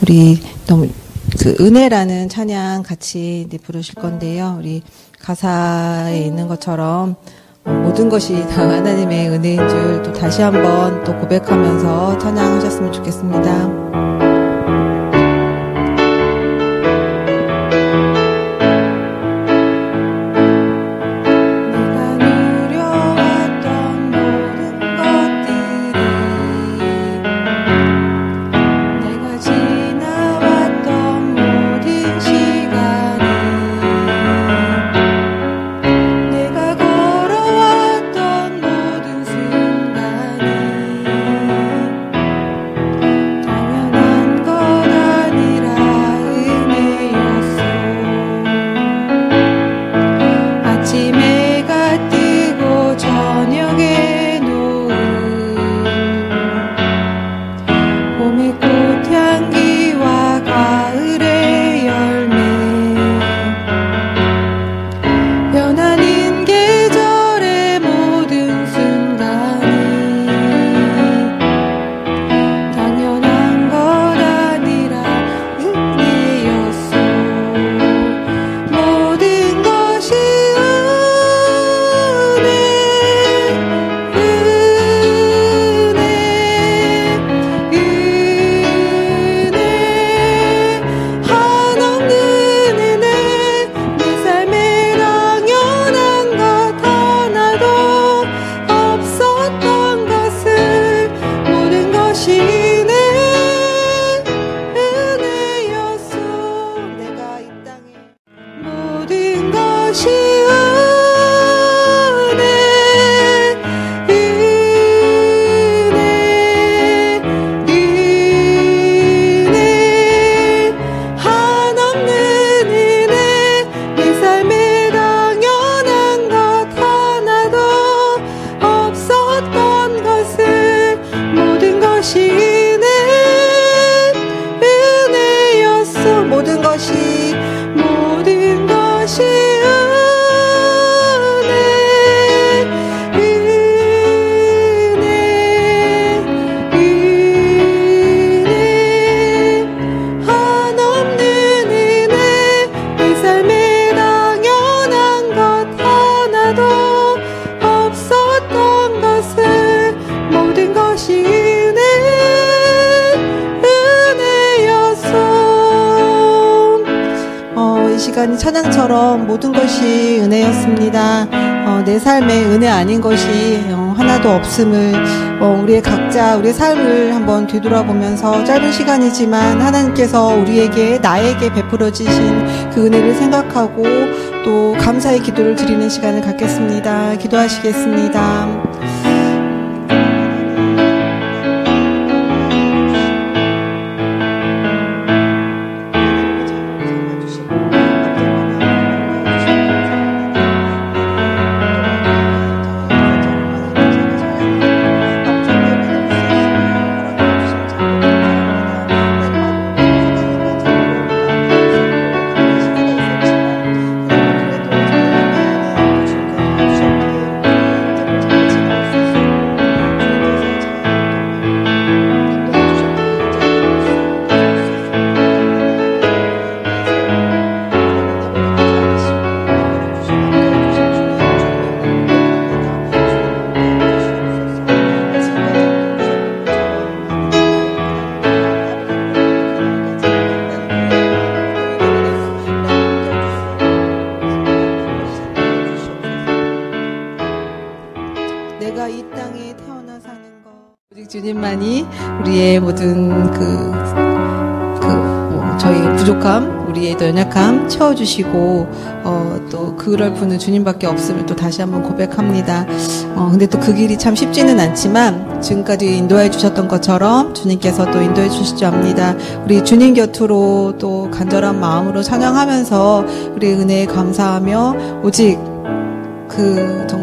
우리 너무 그 은혜라는 찬양 같이 부르실 건데요. 우리 가사에 있는 것처럼 모든 것이 다 하나님의 은혜인 줄 또 다시 한번 또 고백하면서 찬양하셨으면 좋겠습니다. 찬양처럼 모든 것이 은혜였습니다. 내 삶에 은혜 아닌 것이 하나도 없음을 우리의 각자 우리의 삶을 한번 뒤돌아보면서 짧은 시간이지만 하나님께서 우리에게 나에게 베풀어 주신 그 은혜를 생각하고 또 감사의 기도를 드리는 시간을 갖겠습니다. 기도하시겠습니다. 주님만이 우리의 모든 저희 부족함, 우리의 또 연약함 채워주시고 또 그럴 분은 주님밖에 없음을 또 다시 한번 고백합니다. 근데 또 그 길이 참 쉽지는 않지만 지금까지 인도해 주셨던 것처럼 주님께서 또 인도해 주실 줄 압니다. 우리 주님 곁으로 또 간절한 마음으로 찬양하면서 우리 은혜에 감사하며 오직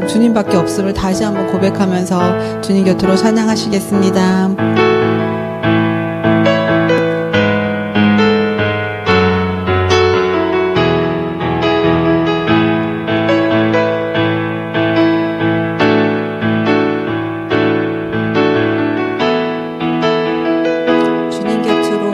주님밖에 없음을 다시 한번 고백하면서 주님 곁으로 찬양하시겠습니다. 주님 곁으로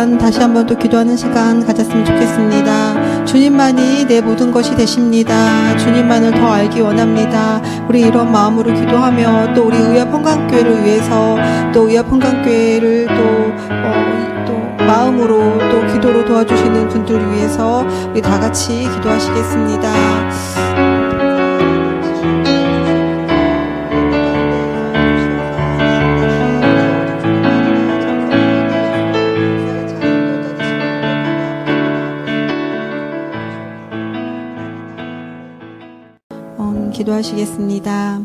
시간, 다시 한번 또 기도하는 시간 가졌으면 좋겠습니다. 주님만이 내 모든 것이 되십니다. 주님만을 더 알기 원합니다. 우리 이런 마음으로 기도하며 또 우리 의합헌강교회를 위해서 또 의합헌강교회를 또 마음으로 또 기도로 도와주시는 분들을 위해서 우리 다 같이 기도하시겠습니다. 기도하시겠습니다.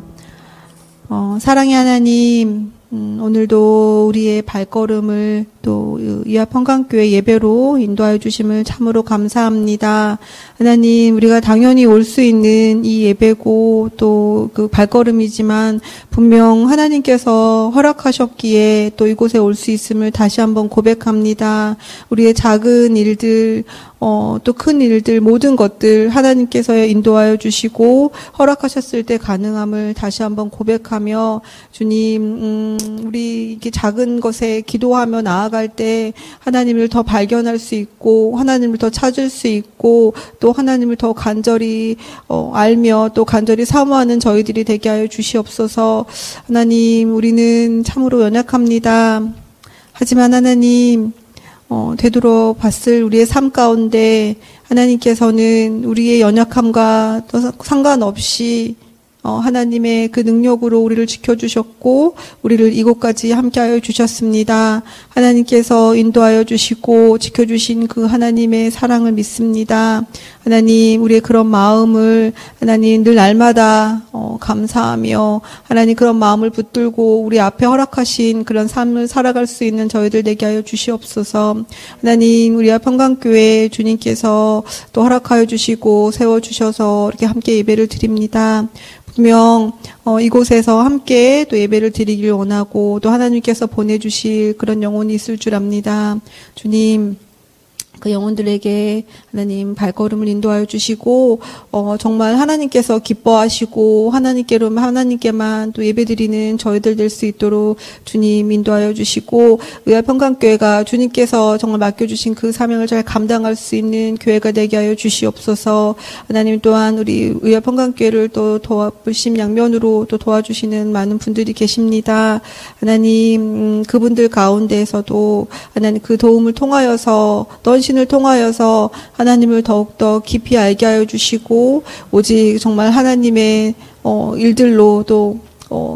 사랑의 하나님, 오늘도 우리의 발걸음을 또 의합헌강교회 예배로 인도하여 주심을 참으로 감사합니다. 하나님, 우리가 당연히 올 수 있는 이 예배고 또 그 발걸음이지만 분명 하나님께서 허락하셨기에 또 이곳에 올 수 있음을 다시 한번 고백합니다. 우리의 작은 일들, 또 큰 일들, 모든 것들 하나님께서 인도하여 주시고 허락하셨을 때 가능함을 다시 한번 고백하며, 주님, 우리 이렇게 작은 것에 기도하며 나아갈 때 하나님을 더 발견할 수 있고 하나님을 더 찾을 수 있고 또 하나님을 더 간절히 알며 또 간절히 사모하는 저희들이 되게 하여 주시옵소서. 하나님, 우리는 참으로 연약합니다. 하지만 하나님, 되돌아봤을 우리의 삶 가운데 하나님께서는 우리의 연약함과 또 상관없이 하나님의 그 능력으로 우리를 지켜주셨고 우리를 이곳까지 함께하여 주셨습니다. 하나님께서 인도하여 주시고 지켜주신 그 하나님의 사랑을 믿습니다. 하나님, 우리의 그런 마음을 하나님 늘 날마다 감사하며 하나님 그런 마음을 붙들고 우리 앞에 허락하신 그런 삶을 살아갈 수 있는 저희들 되게 하여 주시옵소서. 하나님, 우리 합헌강교회 주님께서 또 허락하여 주시고 세워주셔서 이렇게 함께 예배를 드립니다. 분명 이곳에서 함께 또 예배를 드리길 원하고 또 하나님께서 보내주실 그런 영혼이 있을 줄 압니다. 주님, 그 영혼들에게 하나님 발걸음을 인도하여 주시고 정말 하나님께서 기뻐하시고 하나님께만 또 예배드리는 저희들 될 수 있도록 주님 인도하여 주시고 의합헌강교회가 주님께서 정말 맡겨주신 그 사명을 잘 감당할 수 있는 교회가 되게 하여 주시옵소서. 하나님, 또한 우리 의합헌강교회를 또 불심양면으로 또 도와주시는 많은 분들이 계십니다. 하나님, 그분들 가운데에서도 하나님 그 도움을 통하여서 신을 통하여서 하나님을 더욱더 깊이 알게 하여 주시고 오직 정말 하나님의 일들로 또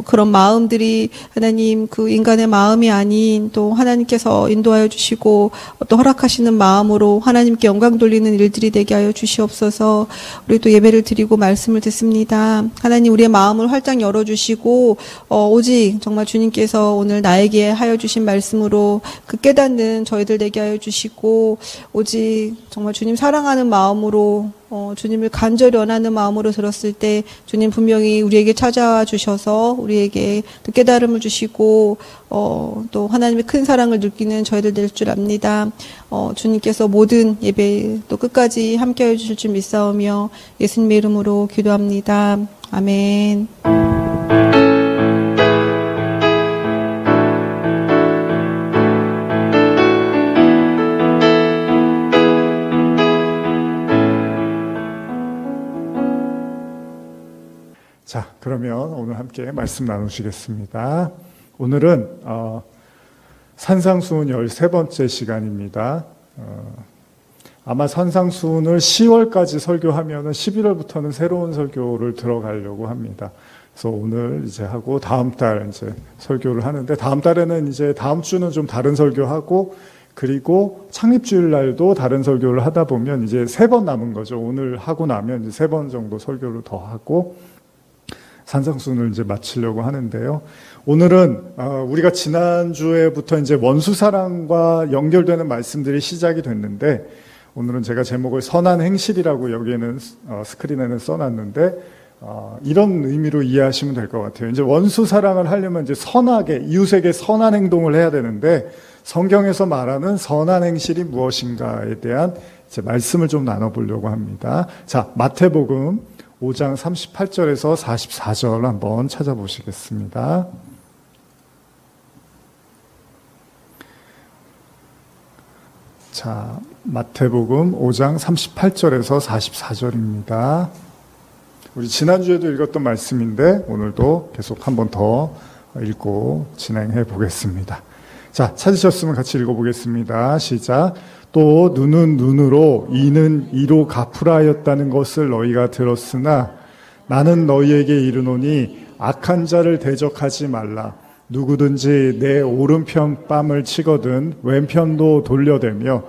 그런 마음들이 하나님 그 인간의 마음이 아닌 또 하나님께서 인도하여 주시고 또 허락하시는 마음으로 하나님께 영광 돌리는 일들이 되게 하여 주시옵소서. 우리 또 예배를 드리고 말씀을 듣습니다. 하나님, 우리의 마음을 활짝 열어주시고 오직 정말 주님께서 오늘 나에게 하여 주신 말씀으로 그 깨닫는 저희들 되게 하여 주시고 오직 정말 주님 사랑하는 마음으로 주님을 간절히 원하는 마음으로 들었을 때 주님 분명히 우리에게 찾아와 주셔서 우리에게 또 깨달음을 주시고 또 하나님의 큰 사랑을 느끼는 저희들 될 줄 압니다. 주님께서 모든 예배 또 끝까지 함께해 주실 줄 믿사오며 예수님의 이름으로 기도합니다. 아멘. 자, 그러면 오늘 함께 말씀 나누시겠습니다. 오늘은 산상수훈 13번째 시간입니다. 아마 산상수훈을 10월까지 설교하면은 11월부터는 새로운 설교를 들어가려고 합니다. 그래서 오늘 이제 하고 다음 달 이제 설교를 하는데 다음 달에는 이제 다음 주는 좀 다른 설교하고 그리고 창립주일 날도 다른 설교를 하다 보면 이제 3번 남은 거죠. 오늘 하고 나면 이제 3번 정도 설교를 더 하고 산상수훈을 이제 마치려고 하는데요. 오늘은 우리가 지난주에부터 이제 원수사랑과 연결되는 말씀들이 시작이 됐는데 오늘은 제가 제목을 선한 행실이라고 여기에는 스크린에는 써놨는데 이런 의미로 이해하시면 될 것 같아요. 이제 원수사랑을 하려면 이제 선하게 이웃에게 선한 행동을 해야 되는데 성경에서 말하는 선한 행실이 무엇인가에 대한 이제 말씀을 좀 나눠보려고 합니다. 자, 마태복음 5장 38절에서 44절 한번 자, 마태복음 5장 38절에서 44절입니다. 우리 지난주에도 읽었던 말씀인데 오늘도 계속 한 번 더 읽고 진행해 보겠습니다. 자, 찾으셨으면 같이 읽어보겠습니다. 시작. 또 눈은 눈으로 이는 이로 갚으라 하였다는 것을 너희가 들었으나 나는 너희에게 이르노니 악한 자를 대적하지 말라. 누구든지 내 오른편 뺨을 치거든 왼편도 돌려대며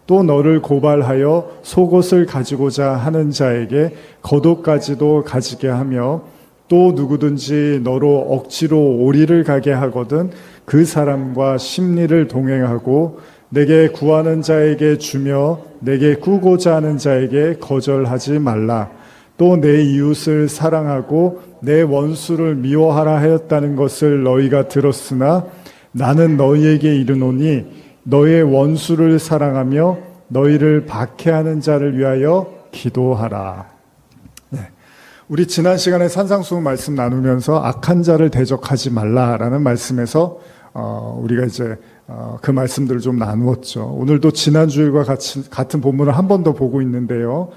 또 너를 고발하여 속옷을 가지고자 하는 자에게 겉옷까지도 가지게 하며 또 누구든지 너로 억지로 오리를 가게 하거든 그 사람과 심리를 동행하고 내게 구하는 자에게 주며 내게 꾸고자 하는 자에게 거절하지 말라. 또 내 이웃을 사랑하고 내 원수를 미워하라 하였다는 것을 너희가 들었으나 나는 너희에게 이르노니 너의 원수를 사랑하며 너희를 박해하는 자를 위하여 기도하라. 네. 우리 지난 시간에 산상수훈 말씀 나누면서 악한 자를 대적하지 말라라는 말씀에서 우리가 이제 그 말씀들을 좀 나누었죠. 오늘도 지난주일과 같은 본문을 한 번 더 보고 있는데요.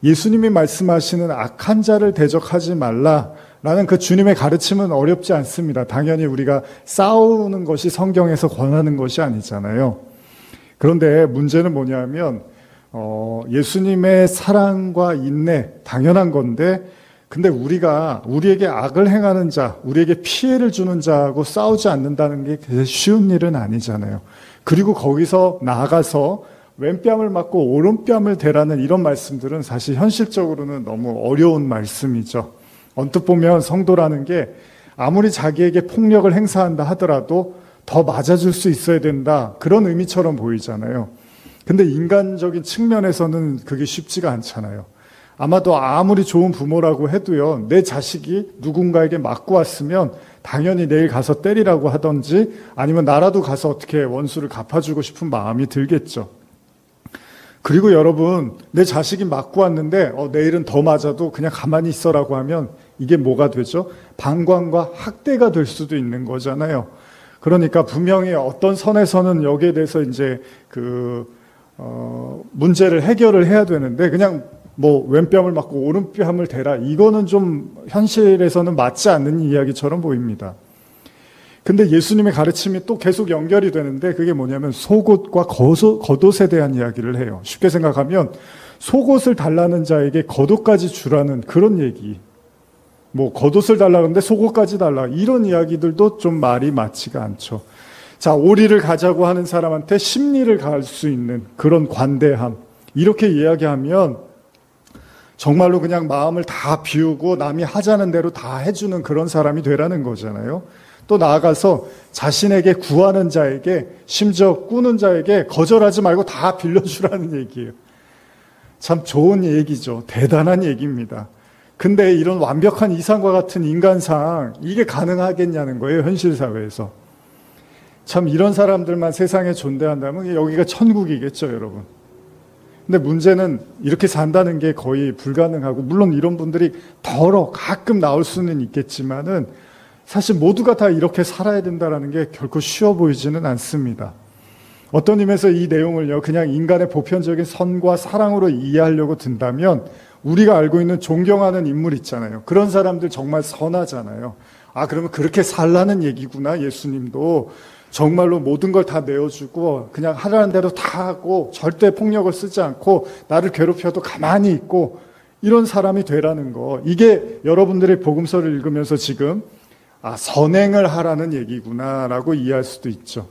예수님이 말씀하시는 악한 자를 대적하지 말라라는 그 주님의 가르침은 어렵지 않습니다. 당연히 우리가 싸우는 것이 성경에서 권하는 것이 아니잖아요. 그런데 문제는 뭐냐면 예수님의 사랑과 인내 당연한 건데 근데 우리가 우리에게 악을 행하는 자, 우리에게 피해를 주는 자하고 싸우지 않는다는 게 쉬운 일은 아니잖아요. 그리고 거기서 나아가서 왼뺨을 맞고 오른뺨을 대라는 이런 말씀들은 사실 현실적으로는 너무 어려운 말씀이죠. 언뜻 보면 성도라는 게 아무리 자기에게 폭력을 행사한다 하더라도 더 맞아줄 수 있어야 된다. 그런 의미처럼 보이잖아요. 근데 인간적인 측면에서는 그게 쉽지가 않잖아요. 아마도 아무리 좋은 부모라고 해도요, 내 자식이 누군가에게 맞고 왔으면 당연히 내일 가서 때리라고 하던지 아니면 나라도 가서 어떻게 원수를 갚아주고 싶은 마음이 들겠죠. 그리고 여러분, 내 자식이 맞고 왔는데 내일은 더 맞아도 그냥 가만히 있어라고 하면 이게 뭐가 되죠? 방관과 학대가 될 수도 있는 거잖아요. 그러니까 분명히 어떤 선에서는 여기에 대해서 이제 문제를 해결을 해야 되는데 그냥 뭐 왼뺨을 맞고 오른뺨을 대라 이거는 좀 현실에서는 맞지 않는 이야기처럼 보입니다. 근데 예수님의 가르침이 또 계속 연결이 되는데 그게 뭐냐면 속옷과 겉옷에 대한 이야기를 해요. 쉽게 생각하면 속옷을 달라는 자에게 겉옷까지 주라는 그런 얘기. 뭐 겉옷을 달라는데 속옷까지 달라 이런 이야기들도 좀 말이 맞지가 않죠. 자, 오리를 가자고 하는 사람한테 심리를 갈 수 있는 그런 관대함 이렇게 이야기하면 정말로 그냥 마음을 다 비우고 남이 하자는 대로 다 해주는 그런 사람이 되라는 거잖아요. 또 나아가서 자신에게 구하는 자에게 심지어 꾸는 자에게 거절하지 말고 다 빌려주라는 얘기예요. 참 좋은 얘기죠. 대단한 얘기입니다. 근데 이런 완벽한 이상과 같은 인간상 이게 가능하겠냐는 거예요. 현실 사회에서. 참 이런 사람들만 세상에 존재한다면 여기가 천국이겠죠, 여러분. 근데 문제는 이렇게 산다는 게 거의 불가능하고 물론 이런 분들이 가끔 나올 수는 있겠지만은 사실 모두가 다 이렇게 살아야 된다는 게 결코 쉬워 보이지는 않습니다. 어떤 의미에서 이 내용을요, 그냥 인간의 보편적인 선과 사랑으로 이해하려고 든다면 우리가 알고 있는 존경하는 인물 있잖아요. 그런 사람들 정말 선하잖아요. 아, 그러면 그렇게 살라는 얘기구나, 예수님도. 정말로 모든 걸 다 내어주고 그냥 하라는 대로 다 하고 절대 폭력을 쓰지 않고 나를 괴롭혀도 가만히 있고 이런 사람이 되라는 거. 이게 여러분들의 복음서를 읽으면서 지금 선행을 하라는 얘기구나라고 이해할 수도 있죠.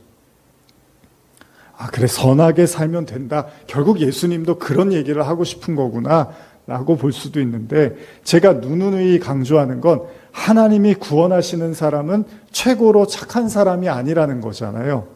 그래, 선하게 살면 된다. 결국 예수님도 그런 얘기를 하고 싶은 거구나 라고 볼 수도 있는데 제가 누누이 강조하는 건 하나님이 구원하시는 사람은 최고로 착한 사람이 아니라는 거잖아요.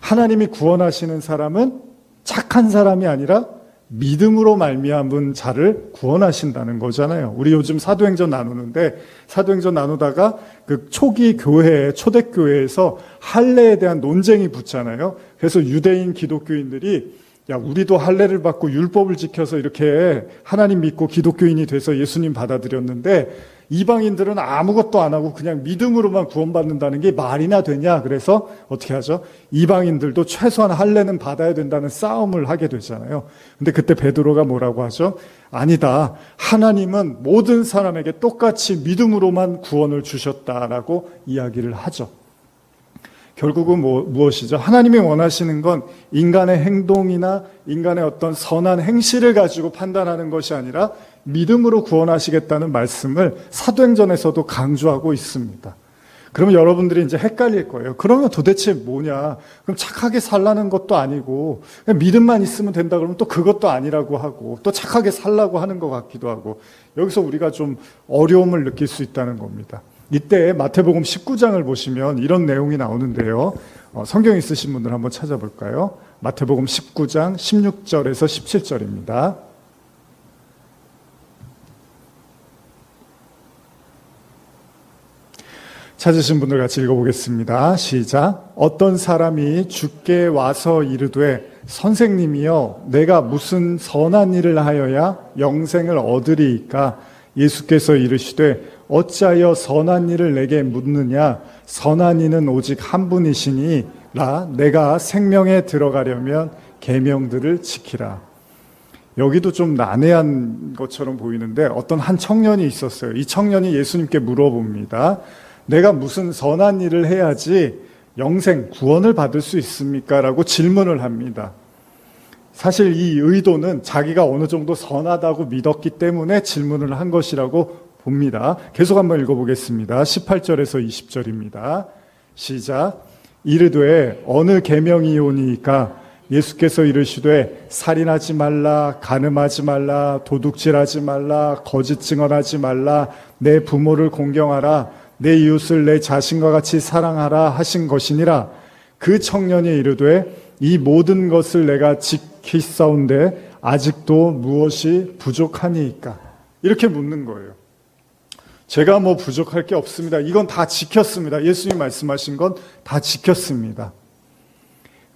하나님이 구원하시는 사람은 착한 사람이 아니라 믿음으로 말미암은 자를 구원하신다는 거잖아요. 우리 요즘 사도행전 나누는데 사도행전 나누다가 그 초기 교회, 초대교회에서 할례에 대한 논쟁이 붙잖아요. 그래서 유대인 기독교인들이 야, 우리도 할례를 받고 율법을 지켜서 이렇게 하나님 믿고 기독교인이 돼서 예수님 받아들였는데 이방인들은 아무것도 안 하고 그냥 믿음으로만 구원받는다는 게 말이나 되냐? 그래서 어떻게 하죠? 이방인들도 최소한 할례는 받아야 된다는 싸움을 하게 되잖아요. 근데 그때 베드로가 뭐라고 하죠? 아니다. 하나님은 모든 사람에게 똑같이 믿음으로만 구원을 주셨다라고 이야기를 하죠. 결국은 무엇이죠? 하나님이 원하시는 건 인간의 행동이나 인간의 어떤 선한 행실을 가지고 판단하는 것이 아니라 믿음으로 구원하시겠다는 말씀을 사도행전에서도 강조하고 있습니다. 그러면 여러분들이 이제 헷갈릴 거예요. 그러면 도대체 뭐냐? 그럼 착하게 살라는 것도 아니고 그냥 믿음만 있으면 된다 그러면 또 그것도 아니라고 하고 또 착하게 살라고 하는 것 같기도 하고 여기서 우리가 좀 어려움을 느낄 수 있다는 겁니다. 이때 마태복음 19장을 보시면 이런 내용이 나오는데요. 성경 있으신 분들 한번 찾아볼까요? 마태복음 19장 16절에서 17절입니다. 찾으신 분들 같이 읽어보겠습니다. 시작. 어떤 사람이 주께 와서 이르되 선생님이여 내가 무슨 선한 일을 하여야 영생을 얻으리이까? 예수께서 이르시되 어찌하여 선한 일을 내게 묻느냐? 선한 이는 오직 한 분이시니라. 내가 생명에 들어가려면 계명들을 지키라. 여기도 좀 난해한 것처럼 보이는데 어떤 한 청년이 있었어요. 이 청년이 예수님께 물어봅니다. 내가 무슨 선한 일을 해야지 영생, 구원을 받을 수 있습니까? 라고 질문을 합니다. 사실 이 의도는 자기가 어느 정도 선하다고 믿었기 때문에 질문을 한 것이라고 봅니다. 계속 한번 읽어보겠습니다. 18절에서 20절입니다. 시작. 이르되 어느 계명이오니이까? 예수께서 이르시되 살인하지 말라, 간음하지 말라, 도둑질하지 말라, 거짓 증언하지 말라, 내 부모를 공경하라, 내 이웃을 내 자신과 같이 사랑하라 하신 것이니라. 그 청년이 이르되 이 모든 것을 내가 지키사온데 아직도 무엇이 부족하니이까? 이렇게 묻는 거예요. 제가 뭐 부족할 게 없습니다. 이건 다 지켰습니다. 예수님 말씀하신 건 다 지켰습니다.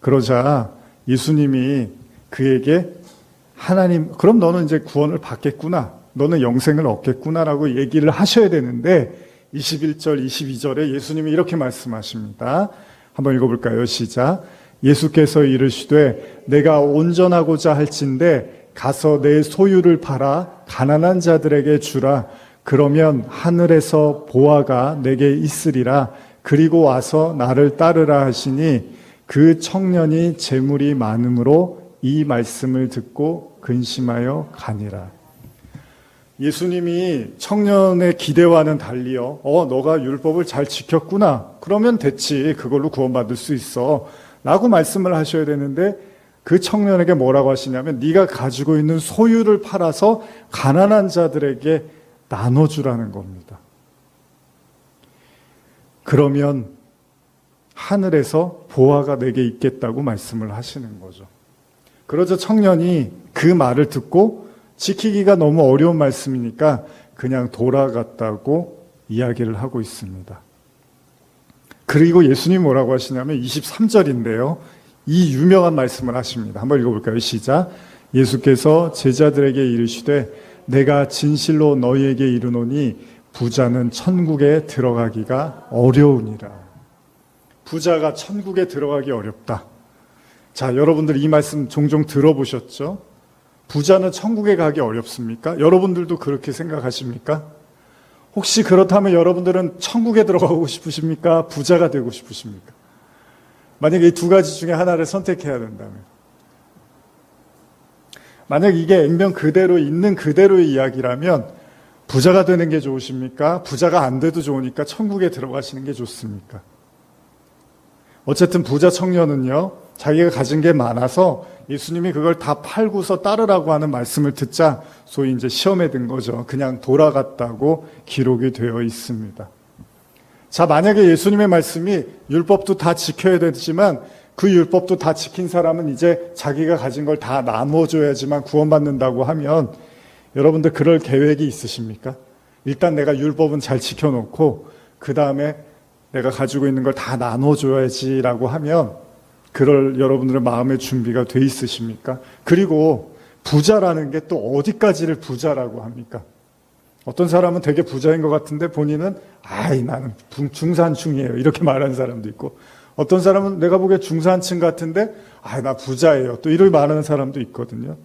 그러자 예수님이 그에게 하나님, 그럼 너는 이제 구원을 받겠구나. 너는 영생을 얻겠구나라고 얘기를 하셔야 되는데 21절, 22절에 예수님이 이렇게 말씀하십니다. 한번 읽어볼까요? 시작. 예수께서 이르시되 내가 온전하고자 할진대 가서 내 소유를 팔아 가난한 자들에게 주라. 그러면 하늘에서 보화가 내게 있으리라. 그리고 와서 나를 따르라 하시니 그 청년이 재물이 많음으로 이 말씀을 듣고 근심하여 가니라. 예수님이 청년의 기대와는 달리요. 너가 율법을 잘 지켰구나. 그러면 됐지. 그걸로 구원받을 수 있어. 라고 말씀을 하셔야 되는데 그 청년에게 뭐라고 하시냐면 네가 가지고 있는 소유를 팔아서 가난한 자들에게 나눠주라는 겁니다. 그러면 하늘에서 보화가 내게 있겠다고 말씀을 하시는 거죠. 그러자 청년이 그 말을 듣고 지키기가 너무 어려운 말씀이니까 그냥 돌아갔다고 이야기를 하고 있습니다. 그리고 예수님이 뭐라고 하시냐면 23절인데요. 이 유명한 말씀을 하십니다. 한번 읽어볼까요? 시작. 예수께서 제자들에게 이르시되 내가 진실로 너희에게 이르노니 부자는 천국에 들어가기가 어려우니라. 부자가 천국에 들어가기 어렵다. 자, 여러분들 이 말씀 종종 들어보셨죠? 부자는 천국에 가기 어렵습니까? 여러분들도 그렇게 생각하십니까? 혹시 그렇다면 여러분들은 천국에 들어가고 싶으십니까? 부자가 되고 싶으십니까? 만약에 이 두 가지 중에 하나를 선택해야 된다면, 만약 이게 액면 그대로 있는 그대로의 이야기라면 부자가 되는 게 좋으십니까? 부자가 안 돼도 좋으니까 천국에 들어가시는 게 좋습니까? 어쨌든 부자 청년은요, 자기가 가진 게 많아서 예수님이 그걸 다 팔고서 따르라고 하는 말씀을 듣자 소위 이제 시험에 든 거죠. 그냥 돌아갔다고 기록이 되어 있습니다. 자, 만약에 예수님의 말씀이 율법도 다 지켜야 되지만 그 율법도 다 지킨 사람은 이제 자기가 가진 걸 다 나눠줘야지만 구원받는다고 하면 여러분들 그럴 계획이 있으십니까? 일단 내가 율법은 잘 지켜놓고 그 다음에 내가 가지고 있는 걸 다 나눠줘야지라고 하면 그럴 여러분들의 마음의 준비가 돼 있으십니까? 그리고 부자라는 게 또 어디까지를 부자라고 합니까? 어떤 사람은 되게 부자인 것 같은데 본인은 나는 중산층이에요 이렇게 말하는 사람도 있고, 어떤 사람은 내가 보기에 중산층 같은데 나 부자예요 또 이렇게 말하는 사람도 있거든요.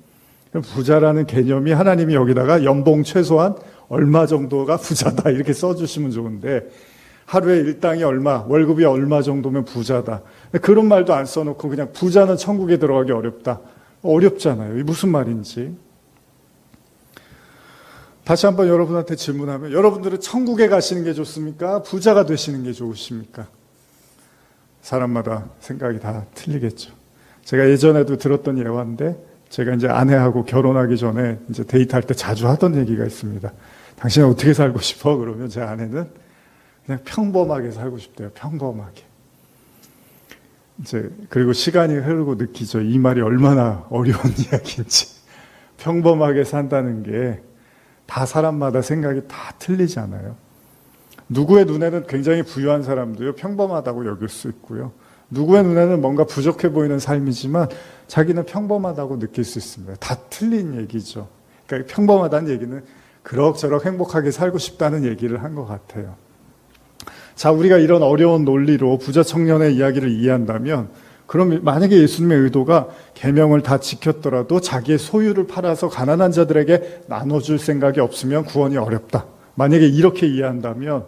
부자라는 개념이 하나님이 여기다가 연봉 최소한 얼마 정도가 부자다 이렇게 써주시면 좋은데, 하루에 일당이 얼마, 월급이 얼마 정도면 부자다, 그런 말도 안 써놓고 그냥 부자는 천국에 들어가기 어렵다. 어렵잖아요. 이게 무슨 말인지. 다시 한번 여러분한테 질문하면, 여러분들은 천국에 가시는 게 좋습니까? 부자가 되시는 게 좋으십니까? 사람마다 생각이 다 틀리겠죠. 제가 예전에도 들었던 예화인데, 제가 이제 아내하고 결혼하기 전에 이제 데이트할 때 자주 하던 얘기가 있습니다. 당신은 어떻게 살고 싶어? 그러면 제 아내는 그냥 평범하게 살고 싶대요. 평범하게. 이제 그리고 시간이 흐르고 느끼죠. 이 말이 얼마나 어려운 이야기인지. 평범하게 산다는 게 다 사람마다 생각이 다 틀리잖아요. 누구의 눈에는 굉장히 부유한 사람도요, 평범하다고 여길 수 있고요. 누구의 눈에는 뭔가 부족해 보이는 삶이지만 자기는 평범하다고 느낄 수 있습니다. 다 틀린 얘기죠. 그러니까 평범하다는 얘기는 그럭저럭 행복하게 살고 싶다는 얘기를 한 것 같아요. 자, 우리가 이런 어려운 논리로 부자 청년의 이야기를 이해한다면, 그럼 만약에 예수님의 의도가 계명을 다 지켰더라도 자기의 소유를 팔아서 가난한 자들에게 나눠줄 생각이 없으면 구원이 어렵다. 만약에 이렇게 이해한다면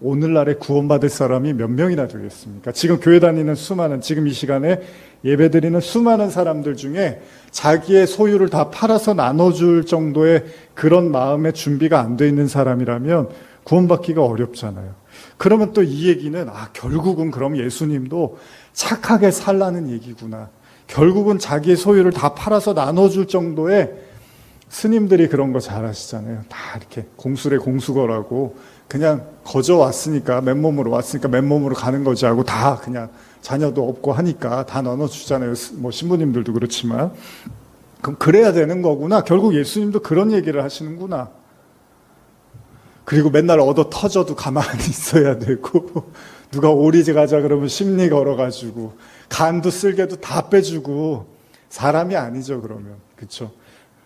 오늘날에 구원받을 사람이 몇 명이나 되겠습니까? 지금 교회 다니는 수많은, 지금 이 시간에 예배드리는 수많은 사람들 중에 자기의 소유를 다 팔아서 나눠줄 정도의 그런 마음의 준비가 안 돼 있는 사람이라면 구원받기가 어렵잖아요. 그러면 또 이 얘기는 결국은 그럼 예수님도 착하게 살라는 얘기구나. 결국은 자기의 소유를 다 팔아서 나눠줄 정도의, 스님들이 그런 거 잘 하시잖아요. 다 이렇게 공수래 공수거라고 그냥 거저 왔으니까, 맨몸으로 왔으니까 맨몸으로 가는 거지 하고 다 그냥 자녀도 없고 하니까 다 나눠주잖아요. 뭐 신부님들도 그렇지만. 그럼 그래야 되는 거구나. 결국 예수님도 그런 얘기를 하시는구나. 그리고 맨날 얻어 터져도 가만히 있어야 되고, 누가 오리지 가자 그러면 심리 걸어가지고, 간도 쓸개도 다 빼주고, 사람이 아니죠, 그러면. 그쵸?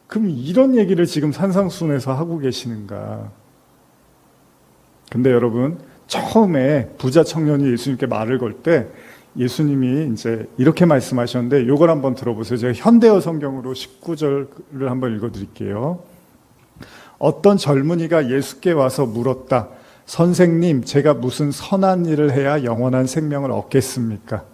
그럼 이런 얘기를 지금 산상수훈에서 하고 계시는가? 근데 여러분, 처음에 부자 청년이 예수님께 말을 걸 때, 예수님이 이제 이렇게 말씀하셨는데, 요걸 한번 들어보세요. 제가 현대어 성경으로 19절을 한번 읽어드릴게요. 어떤 젊은이가 예수께 와서 물었다. 선생님, 제가 무슨 선한 일을 해야 영원한 생명을 얻겠습니까?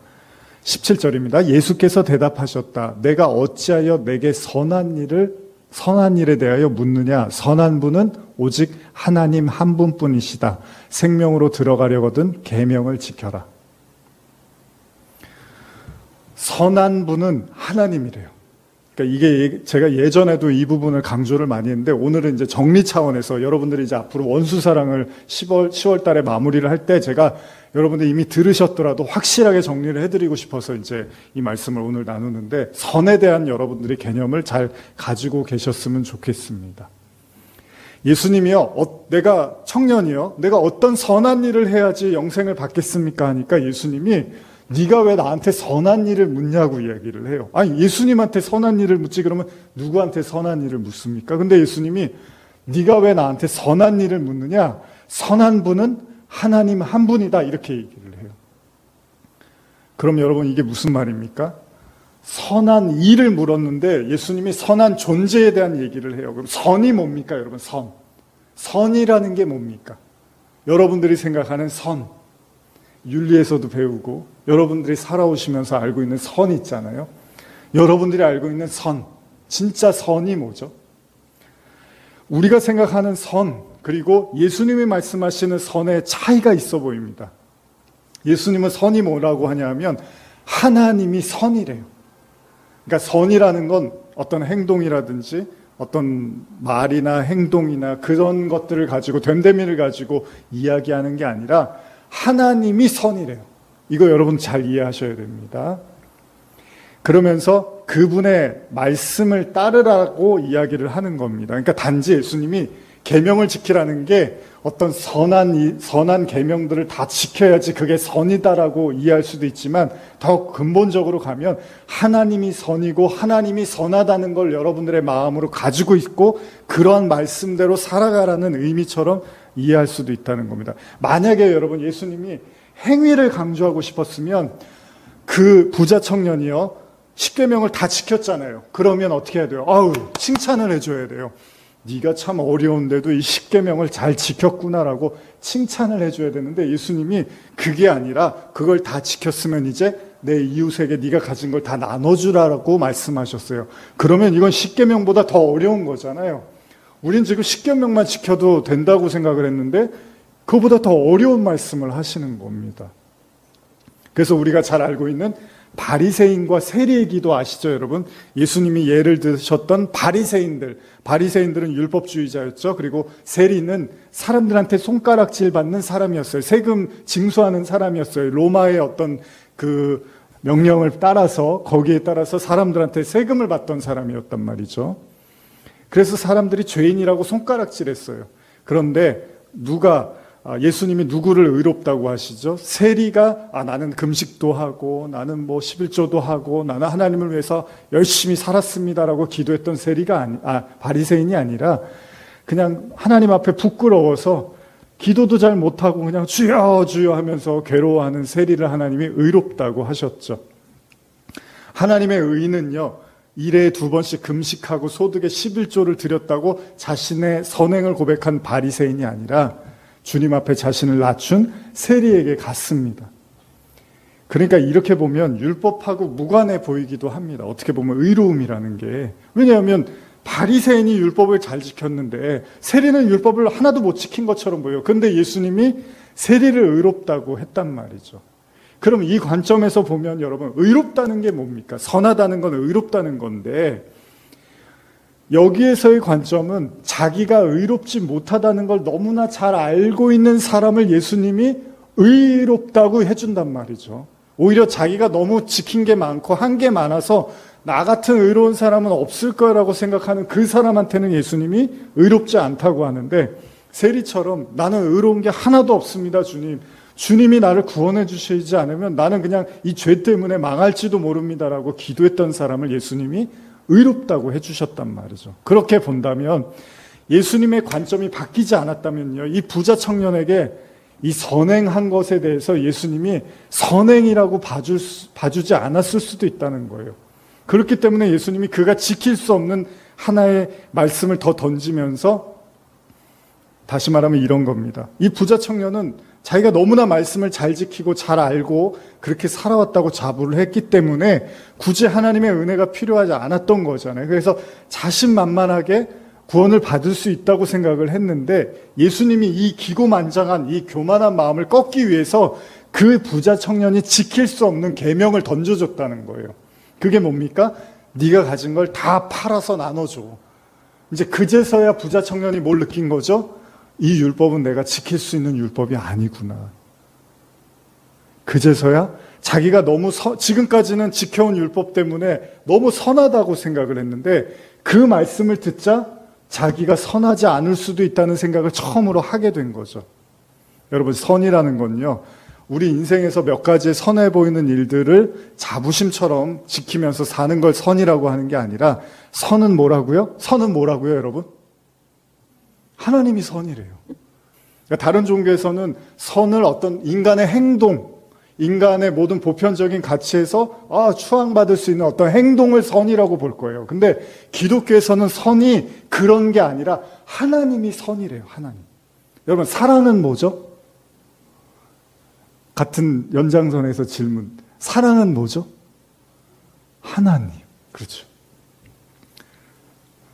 17절입니다. 예수께서 대답하셨다. 내가 어찌하여 내게 선한 일에 대하여 묻느냐? 선한 분은 오직 하나님 한 분뿐이시다. 생명으로 들어가려거든 계명을 지켜라. 선한 분은 하나님이래요. 그러니까 이게 제가 예전에도 이 부분을 강조를 많이 했는데, 오늘은 이제 정리 차원에서 여러분들이 이제 앞으로 원수사랑을 10월 달에 마무리를 할 때 제가 여러분들 이미 들으셨더라도 확실하게 정리를 해드리고 싶어서 이제 이 말씀을 오늘 나누는데, 선에 대한 여러분들의 개념을 잘 가지고 계셨으면 좋겠습니다. 예수님이요, 내가 청년이요, 내가 어떤 선한 일을 해야지 영생을 받겠습니까? 하니까 예수님이 네가 왜 나한테 선한 일을 묻냐고 이야기를 해요. 아니, 예수님한테 선한 일을 묻지 그러면 누구한테 선한 일을 묻습니까? 근데 예수님이 네가 왜 나한테 선한 일을 묻느냐? 선한 분은 하나님 한 분이다, 이렇게 얘기를 해요. 그럼 여러분, 이게 무슨 말입니까? 선한 일을 물었는데 예수님이 선한 존재에 대한 얘기를 해요. 그럼 선이 뭡니까, 여러분? 선이라는 게 뭡니까? 여러분들이 생각하는 선, 윤리에서도 배우고 여러분들이 살아오시면서 알고 있는 선 있잖아요. 여러분들이 알고 있는 선, 진짜 선이 뭐죠? 우리가 생각하는 선, 그리고 예수님이 말씀하시는 선의 차이가 있어 보입니다. 예수님은 선이 뭐라고 하냐면 하나님이 선이래요. 그러니까 선이라는 건 어떤 행동이라든지 어떤 말이나 행동이나 그런 것들을 가지고, 됨됨이를 가지고 이야기하는 게 아니라 하나님이 선이래요. 이거 여러분 잘 이해하셔야 됩니다. 그러면서 그분의 말씀을 따르라고 이야기를 하는 겁니다. 그러니까 단지 예수님이 계명을 지키라는 게 어떤 선한 계명들을 다 지켜야지 그게 선이다라고 이해할 수도 있지만 더 근본적으로 가면 하나님이 선이고 하나님이 선하다는 걸 여러분들의 마음으로 가지고 있고 그러한 말씀대로 살아가라는 의미처럼 이해할 수도 있다는 겁니다. 만약에 여러분 예수님이 행위를 강조하고 싶었으면 그 부자 청년이요 10계명을 다 지켰잖아요. 그러면 어떻게 해야 돼요? 아우, 칭찬을 해줘야 돼요. 네가 참 어려운데도 이 10계명을 잘 지켰구나라고 칭찬을 해줘야 되는데 예수님이 그게 아니라 그걸 다 지켰으면 이제 내 이웃에게 네가 가진 걸 다 나눠주라고 말씀하셨어요. 그러면 이건 10계명보다 더 어려운 거잖아요. 우린 지금 10계명만 지켜도 된다고 생각을 했는데 그거보다 더 어려운 말씀을 하시는 겁니다. 그래서 우리가 잘 알고 있는 바리새인과 세리의 기도 아시죠, 여러분? 예수님이 예를 드셨던 바리새인들은 율법주의자였죠. 그리고 세리는 사람들한테 손가락질 받는 사람이었어요. 세금 징수하는 사람이었어요. 로마의 어떤 그 명령을 따라서 거기에 따라서 사람들한테 세금을 받던 사람이었단 말이죠. 그래서 사람들이 죄인이라고 손가락질했어요. 그런데 예수님이 누구를 의롭다고 하시죠? 세리가 나는 금식도 하고 나는 뭐 11조도 하고 나는 하나님을 위해서 열심히 살았습니다라고 기도했던 바리새인이 아니라 그냥 하나님 앞에 부끄러워서 기도도 잘 못하고 그냥 주여 주여 하면서 괴로워하는 세리를 하나님이 의롭다고 하셨죠. 하나님의 의는요, 일에 2번씩 금식하고 소득의 11조를 드렸다고 자신의 선행을 고백한 바리새인이 아니라 주님 앞에 자신을 낮춘 세리에게 갔습니다. 그러니까 이렇게 보면 율법하고 무관해 보이기도 합니다. 어떻게 보면 의로움이라는 게. 왜냐하면 바리새인이 율법을 잘 지켰는데 세리는 율법을 하나도 못 지킨 것처럼 보여요. 그런데 예수님이 세리를 의롭다고 했단 말이죠. 그럼 이 관점에서 보면 여러분, 의롭다는 게 뭡니까? 선하다는 건 의롭다는 건데 여기에서의 관점은 자기가 의롭지 못하다는 걸 너무나 잘 알고 있는 사람을 예수님이 의롭다고 해준단 말이죠. 오히려 자기가 너무 지킨 게 많고 한 게 많아서 나 같은 의로운 사람은 없을 거라고 생각하는 그 사람한테는 예수님이 의롭지 않다고 하는데 세리처럼 나는 의로운 게 하나도 없습니다, 주님. 주님이 나를 구원해 주시지 않으면 나는 그냥 이 죄 때문에 망할지도 모릅니다라고 기도했던 사람을 예수님이 의롭다고 해주셨단 말이죠. 그렇게 본다면 예수님의 관점이 바뀌지 않았다면요, 이 부자 청년에게 이 선행한 것에 대해서 예수님이 선행이라고 봐주지 않았을 수도 있다는 거예요. 그렇기 때문에 예수님이 그가 지킬 수 없는 하나의 말씀을 더 던지면서 다시 말하면 이런 겁니다. 이 부자 청년은 자기가 너무나 말씀을 잘 지키고 잘 알고 그렇게 살아왔다고 자부를 했기 때문에 굳이 하나님의 은혜가 필요하지 않았던 거잖아요. 그래서 자신만만하게 구원을 받을 수 있다고 생각을 했는데 예수님이 이 기고만장한 이 교만한 마음을 꺾기 위해서 그 부자 청년이 지킬 수 없는 계명을 던져줬다는 거예요. 그게 뭡니까? 네가 가진 걸 다 팔아서 나눠줘. 이제 그제서야 부자 청년이 뭘 느낀 거죠? 이 율법은 내가 지킬 수 있는 율법이 아니구나. 그제서야 자기가 너무 지금까지는 지켜온 율법 때문에 너무 선하다고 생각을 했는데 그 말씀을 듣자 자기가 선하지 않을 수도 있다는 생각을 처음으로 하게 된 거죠. 여러분, 선이라는 건요, 우리 인생에서 몇 가지의 선해 보이는 일들을 자부심처럼 지키면서 사는 걸 선이라고 하는 게 아니라 선은 뭐라고요? 선은 뭐라고요, 여러분? 하나님이 선이래요. 그러니까 다른 종교에서는 선을 어떤 인간의 행동, 인간의 모든 보편적인 가치에서 추앙받을 수 있는 어떤 행동을 선이라고 볼 거예요. 근데 기독교에서는 선이 그런 게 아니라 하나님이 선이래요. 하나님. 여러분, 사랑은 뭐죠? 같은 연장선에서 질문. 사랑은 뭐죠? 하나님. 그렇죠.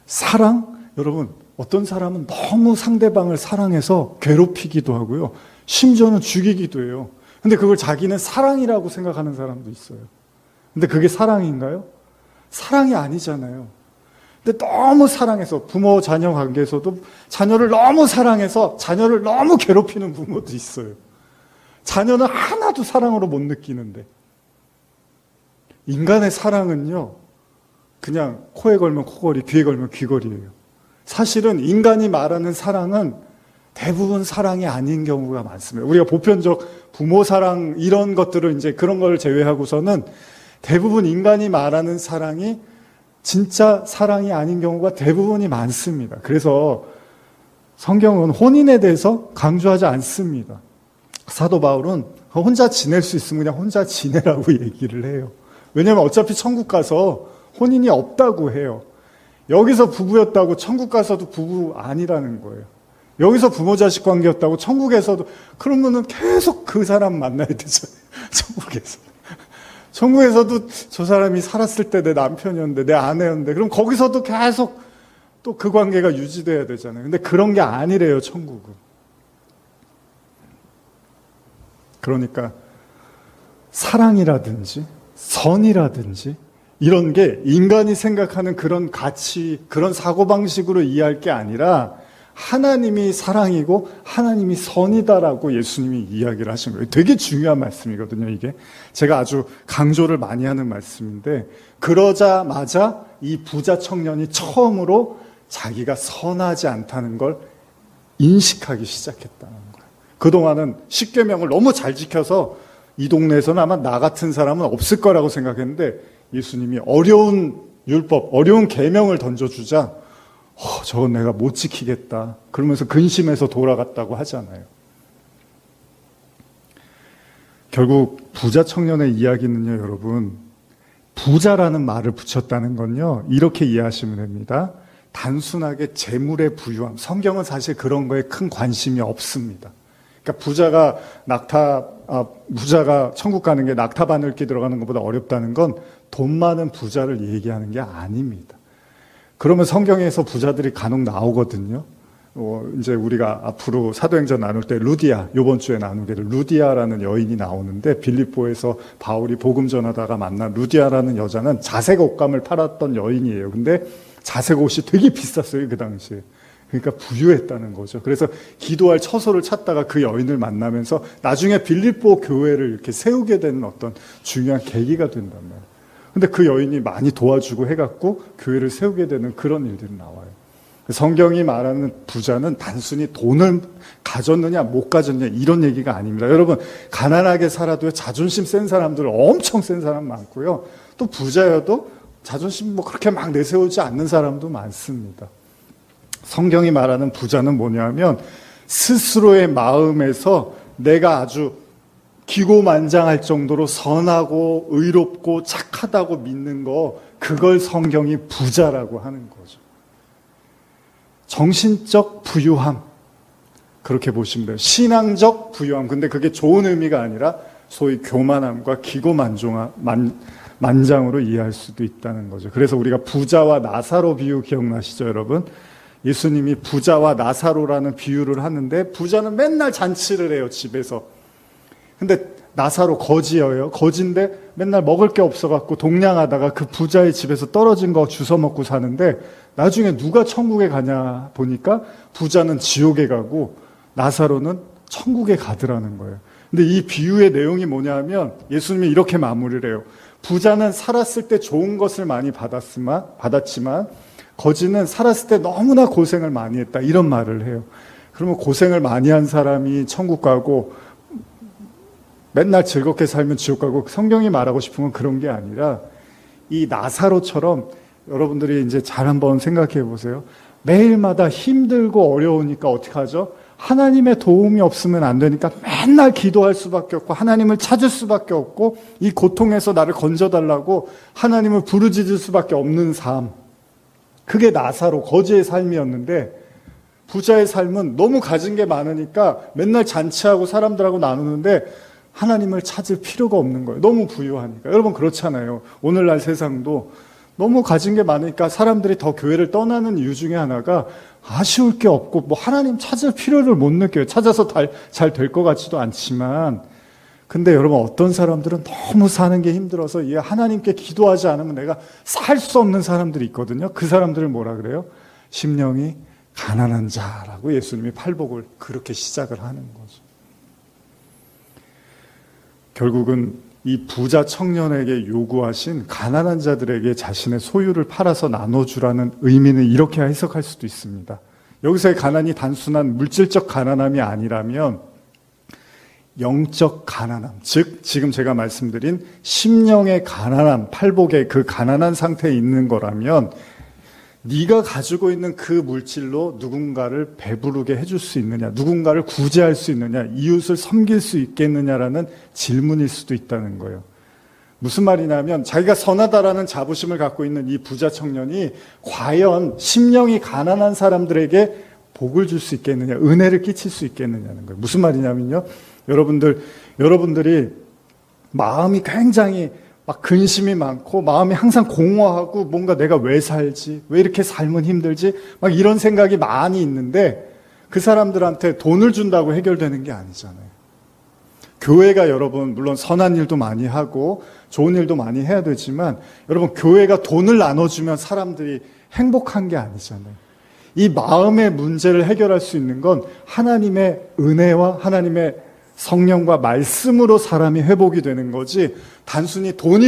사랑? 여러분, 어떤 사람은 너무 상대방을 사랑해서 괴롭히기도 하고요. 심지어는 죽이기도 해요. 근데 그걸 자기는 사랑이라고 생각하는 사람도 있어요. 근데 그게 사랑인가요? 사랑이 아니잖아요. 근데 너무 사랑해서 부모 자녀 관계에서도 자녀를 너무 사랑해서 자녀를 너무 괴롭히는 부모도 있어요. 자녀는 하나도 사랑으로 못 느끼는데. 인간의 사랑은요, 그냥 코에 걸면 코걸이, 귀에 걸면 귀걸이에요. 사실은 인간이 말하는 사랑은 대부분 사랑이 아닌 경우가 많습니다. 우리가 보편적 부모 사랑 이런 것들을 이제 그런 걸 제외하고서는 대부분 인간이 말하는 사랑이 진짜 사랑이 아닌 경우가 대부분이 많습니다. 그래서 성경은 혼인에 대해서 강조하지 않습니다. 사도 바울은 혼자 지낼 수 있으면 그냥 혼자 지내라고 얘기를 해요. 왜냐하면 어차피 천국 가서 혼인이 없다고 해요. 여기서 부부였다고 천국 가서도 부부 아니라는 거예요. 여기서 부모 자식 관계였다고 천국에서도, 그러면은 계속 그 사람 만나야 되잖아요. 천국에서. 천국에서도 저 사람이 살았을 때 내 남편이었는데, 내 아내였는데, 그럼 거기서도 계속 또 그 관계가 유지돼야 되잖아요. 근데 그런 게 아니래요, 천국은. 그러니까 사랑이라든지 선이라든지 이런 게 인간이 생각하는 그런 가치, 그런 사고방식으로 이해할 게 아니라 하나님이 사랑이고 하나님이 선이다라고 예수님이 이야기를 하신 거예요. 되게 중요한 말씀이거든요, 이게. 제가 아주 강조를 많이 하는 말씀인데, 그러자마자 이 부자 청년이 처음으로 자기가 선하지 않다는 걸 인식하기 시작했다는 거예요. 그동안은 십계명을 너무 잘 지켜서 이 동네에서는 아마 나 같은 사람은 없을 거라고 생각했는데, 예수님이 어려운 율법, 어려운 계명을 던져주자 저건 내가 못 지키겠다 그러면서 근심해서 돌아갔다고 하잖아요. 결국 부자 청년의 이야기는요, 여러분, 부자라는 말을 붙였다는 건요, 이렇게 이해하시면 됩니다. 단순하게 재물의 부유함, 성경은 사실 그런 거에 큰 관심이 없습니다. 그러니까 부자가 천국 가는 게 낙타 바늘기 들어가는 것보다 어렵다는 건 돈 많은 부자를 얘기하는 게 아닙니다. 그러면 성경에서 부자들이 간혹 나오거든요. 이제 우리가 앞으로 사도행전 나눌 때 루디아, 요번 주에 나누기를 루디아라는 여인이 나오는데, 빌립보에서 바울이 복음 전하다가 만난 루디아라는 여자는 자색 옷감을 팔았던 여인이에요. 근데 자색 옷이 되게 비쌌어요, 그 당시에. 그러니까 부유했다는 거죠. 그래서 기도할 처소를 찾다가 그 여인을 만나면서 나중에 빌립보 교회를 이렇게 세우게 되는 어떤 중요한 계기가 된단 말이에요. 근데 그 여인이 많이 도와주고 해갖고 교회를 세우게 되는 그런 일들이 나와요. 성경이 말하는 부자는 단순히 돈을 가졌느냐 못 가졌느냐 이런 얘기가 아닙니다. 여러분, 가난하게 살아도 자존심 센 사람들 엄청 센 사람 많고요. 또 부자여도 자존심 뭐 그렇게 막 내세우지 않는 사람도 많습니다. 성경이 말하는 부자는 뭐냐면 스스로의 마음에서 내가 아주 기고만장할 정도로 선하고 의롭고 착하다고 믿는 거, 그걸 성경이 부자라고 하는 거죠. 정신적 부유함, 그렇게 보시면 돼요. 신앙적 부유함. 근데 그게 좋은 의미가 아니라 소위 교만함과 기고만장으로 이해할 수도 있다는 거죠. 그래서 우리가 부자와 나사로 비유 기억나시죠, 여러분? 예수님이 부자와 나사로라는 비유를 하는데, 부자는 맨날 잔치를 해요, 집에서. 근데 나사로 거지예요. 거지인데 맨날 먹을 게 없어갖고 동냥하다가 그 부자의 집에서 떨어진 거 주워 먹고 사는데, 나중에 누가 천국에 가냐 보니까 부자는 지옥에 가고 나사로는 천국에 가더라는 거예요. 근데 이 비유의 내용이 뭐냐면 예수님이 이렇게 마무리를 해요. 부자는 살았을 때 좋은 것을 많이 받았지만 거지는 살았을 때 너무나 고생을 많이 했다, 이런 말을 해요. 그러면 고생을 많이 한 사람이 천국 가고 맨날 즐겁게 살면 지옥 가고, 성경이 말하고 싶은 건 그런 게 아니라 이 나사로처럼 여러분들이 이제 잘 한번 생각해 보세요. 매일마다 힘들고 어려우니까 어떻게 하죠? 하나님의 도움이 없으면 안 되니까 맨날 기도할 수밖에 없고 하나님을 찾을 수밖에 없고, 이 고통에서 나를 건져달라고 하나님을 부르짖을 수밖에 없는 삶, 그게 나사로 거지의 삶이었는데, 부자의 삶은 너무 가진 게 많으니까 맨날 잔치하고 사람들하고 나누는데 하나님을 찾을 필요가 없는 거예요. 너무 부유하니까. 여러분, 그렇잖아요. 오늘날 세상도 너무 가진 게 많으니까 사람들이 더 교회를 떠나는 이유 중에 하나가 아쉬울 게 없고 뭐 하나님 찾을 필요를 못 느껴요. 찾아서 잘 될 것 같지도 않지만, 근데 여러분, 어떤 사람들은 너무 사는 게 힘들어서 하나님께 기도하지 않으면 내가 살 수 없는 사람들이 있거든요. 그 사람들을 뭐라 그래요? 심령이 가난한 자라고 예수님이 팔복을 그렇게 시작을 하는 거죠. 결국은 이 부자 청년에게 요구하신 가난한 자들에게 자신의 소유를 팔아서 나눠주라는 의미는 이렇게 해석할 수도 있습니다. 여기서의 가난이 단순한 물질적 가난함이 아니라면 영적 가난함, 즉 지금 제가 말씀드린 심령의 가난함, 팔복의 그 가난한 상태에 있는 거라면 네가 가지고 있는 그 물질로 누군가를 배부르게 해줄 수 있느냐, 누군가를 구제할 수 있느냐, 이웃을 섬길 수 있겠느냐라는 질문일 수도 있다는 거예요. 무슨 말이냐면 자기가 선하다라는 자부심을 갖고 있는 이 부자 청년이 과연 심령이 가난한 사람들에게 복을 줄 수 있겠느냐, 은혜를 끼칠 수 있겠느냐는 거예요. 무슨 말이냐면요, 여러분들이 마음이 굉장히 막 근심이 많고 마음이 항상 공허하고 뭔가 내가 왜 살지? 왜 이렇게 삶은 힘들지? 막 이런 생각이 많이 있는데 그 사람들한테 돈을 준다고 해결되는 게 아니잖아요. 교회가 여러분 물론 선한 일도 많이 하고 좋은 일도 많이 해야 되지만 여러분 교회가 돈을 나눠주면 사람들이 행복한 게 아니잖아요. 이 마음의 문제를 해결할 수 있는 건 하나님의 은혜와 하나님의 성령과 말씀으로 사람이 회복이 되는 거지 단순히 돈이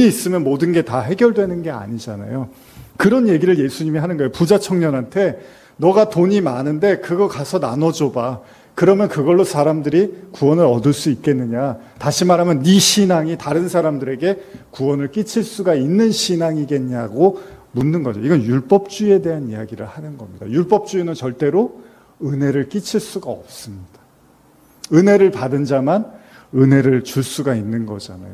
있으면 모든 게 다 해결되는 게 아니잖아요. 그런 얘기를 예수님이 하는 거예요. 부자 청년한테 너가 돈이 많은데 그거 가서 나눠줘봐. 그러면 그걸로 사람들이 구원을 얻을 수 있겠느냐. 다시 말하면 네 신앙이 다른 사람들에게 구원을 끼칠 수가 있는 신앙이겠냐고 묻는 거죠. 이건 율법주의에 대한 이야기를 하는 겁니다. 율법주의는 절대로 은혜를 끼칠 수가 없습니다. 은혜를 받은 자만 은혜를 줄 수가 있는 거잖아요.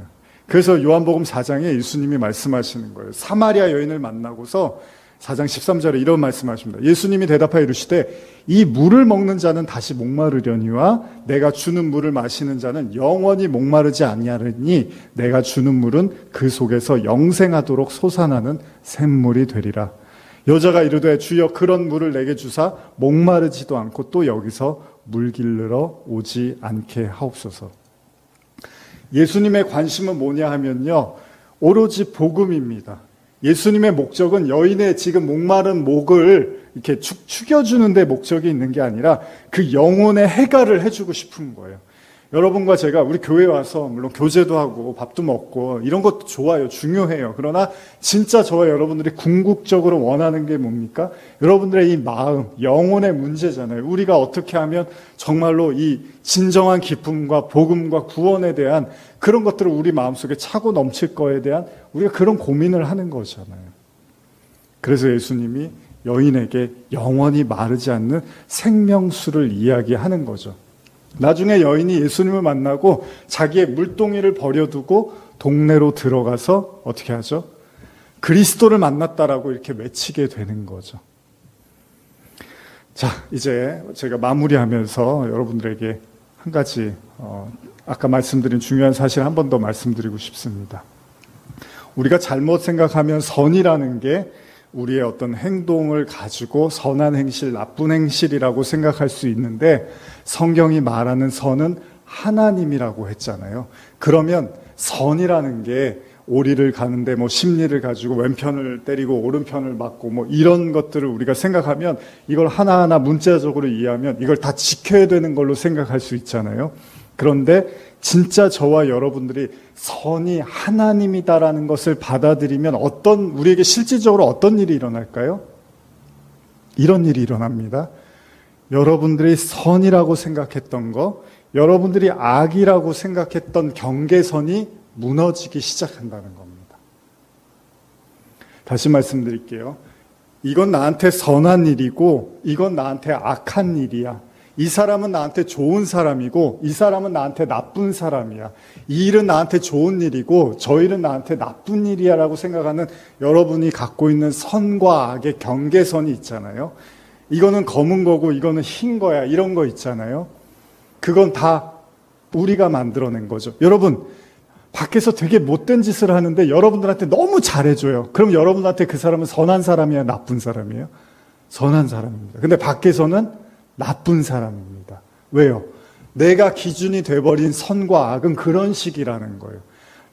그래서 요한복음 4장에 예수님이 말씀하시는 거예요. 사마리아 여인을 만나고서 4장 13절에 이런 말씀하십니다. 예수님이 대답하여 이르시되 이 물을 먹는 자는 다시 목마르려니와 내가 주는 물을 마시는 자는 영원히 목마르지 아니하리니 내가 주는 물은 그 속에서 영생하도록 솟아나는 샘물이 되리라. 여자가 이르되 주여 그런 물을 내게 주사 목마르지도 않고 또 여기서 물 길르러 오지 않게 하옵소서. 예수님의 관심은 뭐냐 하면요, 오로지 복음입니다. 예수님의 목적은 여인의 지금 목마른 목을 이렇게 축여주는 데 목적이 있는 게 아니라 그 영혼의 해결을 해주고 싶은 거예요. 여러분과 제가 우리 교회에 와서 물론 교제도 하고 밥도 먹고 이런 것도 좋아요. 중요해요. 그러나 진짜 저와 여러분들이 궁극적으로 원하는 게 뭡니까? 여러분들의 이 마음, 영혼의 문제잖아요. 우리가 어떻게 하면 정말로 이 진정한 기쁨과 복음과 구원에 대한 그런 것들을 우리 마음속에 차고 넘칠 거에 대한 우리가 그런 고민을 하는 거잖아요. 그래서 예수님이 여인에게 영원히 마르지 않는 생명수를 이야기하는 거죠. 나중에 여인이 예수님을 만나고 자기의 물동이를 버려두고 동네로 들어가서 어떻게 하죠? 그리스도를 만났다라고 이렇게 외치게 되는 거죠. 자, 이제 제가 마무리하면서 여러분들에게 한 가지 아까 말씀드린 중요한 사실 한 번 더 말씀드리고 싶습니다. 우리가 잘못 생각하면 선이라는 게 우리의 어떤 행동을 가지고 선한 행실, 나쁜 행실이라고 생각할 수 있는데 성경이 말하는 선은 하나님이라고 했잖아요. 그러면 선이라는 게 오리를 가는데 뭐 십리를 가지고 왼편을 때리고 오른편을 맞고 뭐 이런 것들을 우리가 생각하면 이걸 하나하나 문자적으로 이해하면 이걸 다 지켜야 되는 걸로 생각할 수 있잖아요. 그런데 진짜 저와 여러분들이 선이 하나님이다라는 것을 받아들이면 우리에게 실질적으로 어떤 일이 일어날까요? 이런 일이 일어납니다. 여러분들이 선이라고 생각했던 거, 여러분들이 악이라고 생각했던 경계선이 무너지기 시작한다는 겁니다. 다시 말씀드릴게요. 이건 나한테 선한 일이고 이건 나한테 악한 일이야. 이 사람은 나한테 좋은 사람이고 이 사람은 나한테 나쁜 사람이야. 이 일은 나한테 좋은 일이고 저 일은 나한테 나쁜 일이야 라고 생각하는 여러분이 갖고 있는 선과 악의 경계선이 있잖아요. 이거는 검은 거고 이거는 흰 거야 이런 거 있잖아요. 그건 다 우리가 만들어낸 거죠. 여러분 밖에서 되게 못된 짓을 하는데 여러분들한테 너무 잘해줘요. 그럼 여러분한테 그 사람은 선한 사람이야 나쁜 사람이에요? 선한 사람입니다. 근데 밖에서는 나쁜 사람입니다. 왜요? 내가 기준이 돼버린 선과 악은 그런 식이라는 거예요.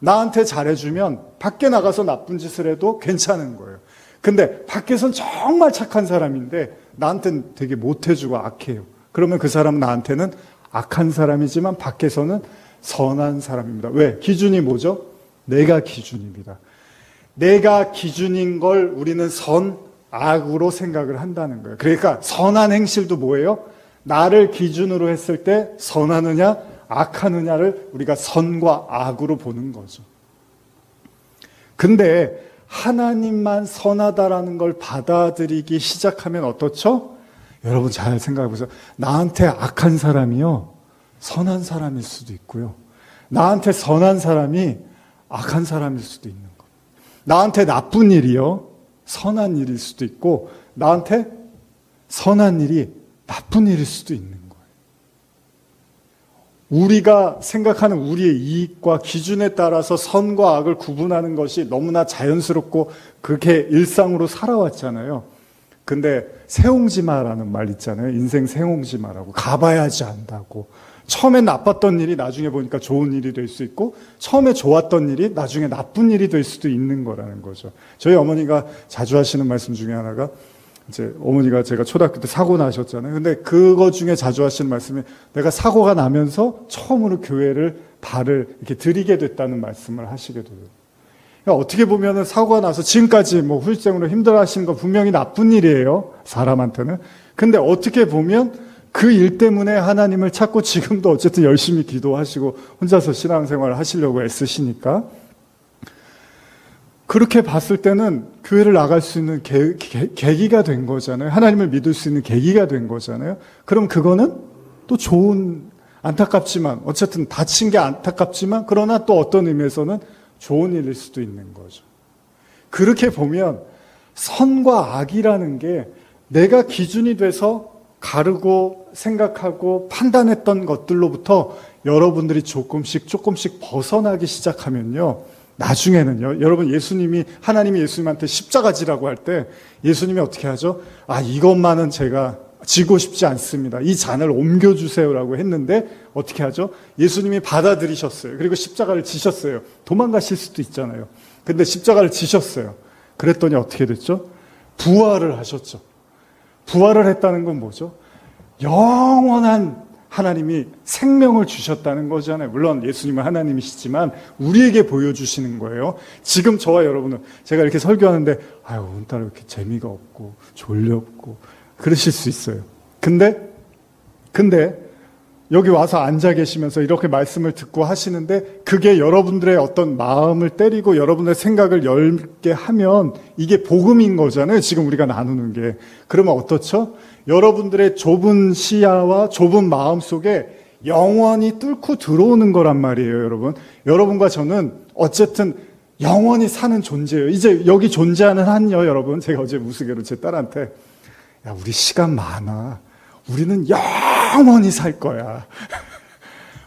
나한테 잘해주면 밖에 나가서 나쁜 짓을 해도 괜찮은 거예요. 근데 밖에선 정말 착한 사람인데 나한테는 되게 못해주고 악해요. 그러면 그 사람은 나한테는 악한 사람이지만 밖에서는 선한 사람입니다. 왜? 기준이 뭐죠? 내가 기준입니다. 내가 기준인 걸 우리는 선, 악으로 생각을 한다는 거예요. 그러니까 선한 행실도 뭐예요? 나를 기준으로 했을 때 선하느냐 악하느냐를 우리가 선과 악으로 보는 거죠. 근데 하나님만 선하다라는 걸 받아들이기 시작하면 어떻죠? 여러분 잘 생각해 보세요. 나한테 악한 사람이요, 선한 사람일 수도 있고요. 나한테 선한 사람이 악한 사람일 수도 있는 거예요. 나한테 나쁜 일이요, 선한 일일 수도 있고, 나한테 선한 일이 나쁜 일일 수도 있는 거예요. 우리가 생각하는 우리의 이익과 기준에 따라서 선과 악을 구분하는 것이 너무나 자연스럽고 그렇게 일상으로 살아왔잖아요. 근데 새옹지마라는 말 있잖아요. 인생 새옹지마라고. 가봐야지 안다고. 처음엔 나빴던 일이 나중에 보니까 좋은 일이 될 수 있고, 처음에 좋았던 일이 나중에 나쁜 일이 될 수도 있는 거라는 거죠. 저희 어머니가 자주 하시는 말씀 중에 하나가, 이제 어머니가 제가 초등학교 때 사고 나셨잖아요. 근데 그거 중에 자주 하시는 말씀이, 내가 사고가 나면서 처음으로 교회를 발을 이렇게 들이게 됐다는 말씀을 하시게 돼요. 그러니까 어떻게 보면은 사고가 나서 지금까지 뭐 후유증으로 힘들어 하시는 건 분명히 나쁜 일이에요, 사람한테는. 근데 어떻게 보면 그 일 때문에 하나님을 찾고 지금도 어쨌든 열심히 기도하시고 혼자서 신앙생활을 하시려고 애쓰시니까, 그렇게 봤을 때는 교회를 나갈 수 있는 계기가 된 거잖아요. 하나님을 믿을 수 있는 계기가 된 거잖아요. 그럼 그거는 또 좋은, 안타깝지만, 어쨌든 다친 게 안타깝지만, 그러나 또 어떤 의미에서는 좋은 일일 수도 있는 거죠. 그렇게 보면 선과 악이라는 게 내가 기준이 돼서 가르고 생각하고 판단했던 것들로부터 여러분들이 조금씩 벗어나기 시작하면요, 나중에는요, 여러분 하나님이 예수님한테 십자가 지라고 할 때 예수님이 어떻게 하죠? 이것만은 제가 지고 싶지 않습니다. 이 잔을 옮겨주세요라고 했는데 어떻게 하죠? 예수님이 받아들이셨어요. 그리고 십자가를 지셨어요. 도망가실 수도 있잖아요. 근데 십자가를 지셨어요. 그랬더니 어떻게 됐죠? 부활을 하셨죠. 부활을 했다는 건 뭐죠? 영원한 하나님이 생명을 주셨다는 거잖아요. 물론 예수님은 하나님이시지만 우리에게 보여주시는 거예요. 지금 저와 여러분은, 제가 이렇게 설교하는데 오늘따라 이렇게 재미가 없고 졸렵고 그러실 수 있어요. 근데 여기 와서 앉아 계시면서 이렇게 말씀을 듣고 하시는데 그게 여러분들의 어떤 마음을 때리고 여러분의 생각을 열게 하면 이게 복음인 거잖아요. 지금 우리가 나누는 게. 그러면 어떻죠? 여러분들의 좁은 시야와 좁은 마음 속에 영원히 뚫고 들어오는 거란 말이에요, 여러분. 여러분과 저는 어쨌든 영원히 사는 존재예요. 이제 여기 존재하는 한요, 여러분. 제가 어제 무스개로 제 딸한테, 우리 시간 많아. 우리는 영원히 살 거야.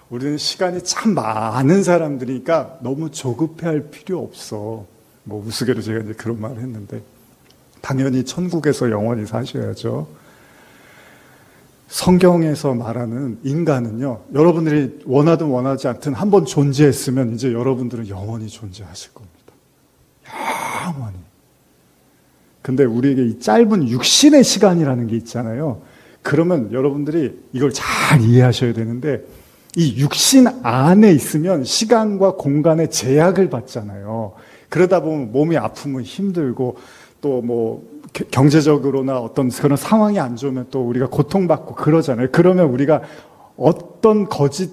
우리는 시간이 참 많은 사람들이니까 너무 조급해할 필요 없어. 뭐 우스개로 제가 이제 그런 말을 했는데, 당연히 천국에서 영원히 사셔야죠. 성경에서 말하는 인간은요, 여러분들이 원하든 원하지 않든 한번 존재했으면 이제 여러분들은 영원히 존재하실 겁니다. 영원히. 근데 우리에게 이 짧은 육신의 시간이라는 게 있잖아요. 그러면 여러분들이 이걸 잘 이해하셔야 되는데, 이 육신 안에 있으면 시간과 공간의 제약을 받잖아요. 그러다 보면 몸이 아프면 힘들고, 또 뭐 경제적으로나 어떤 그런 상황이 안 좋으면 또 우리가 고통받고 그러잖아요. 그러면 우리가 어떤 거짓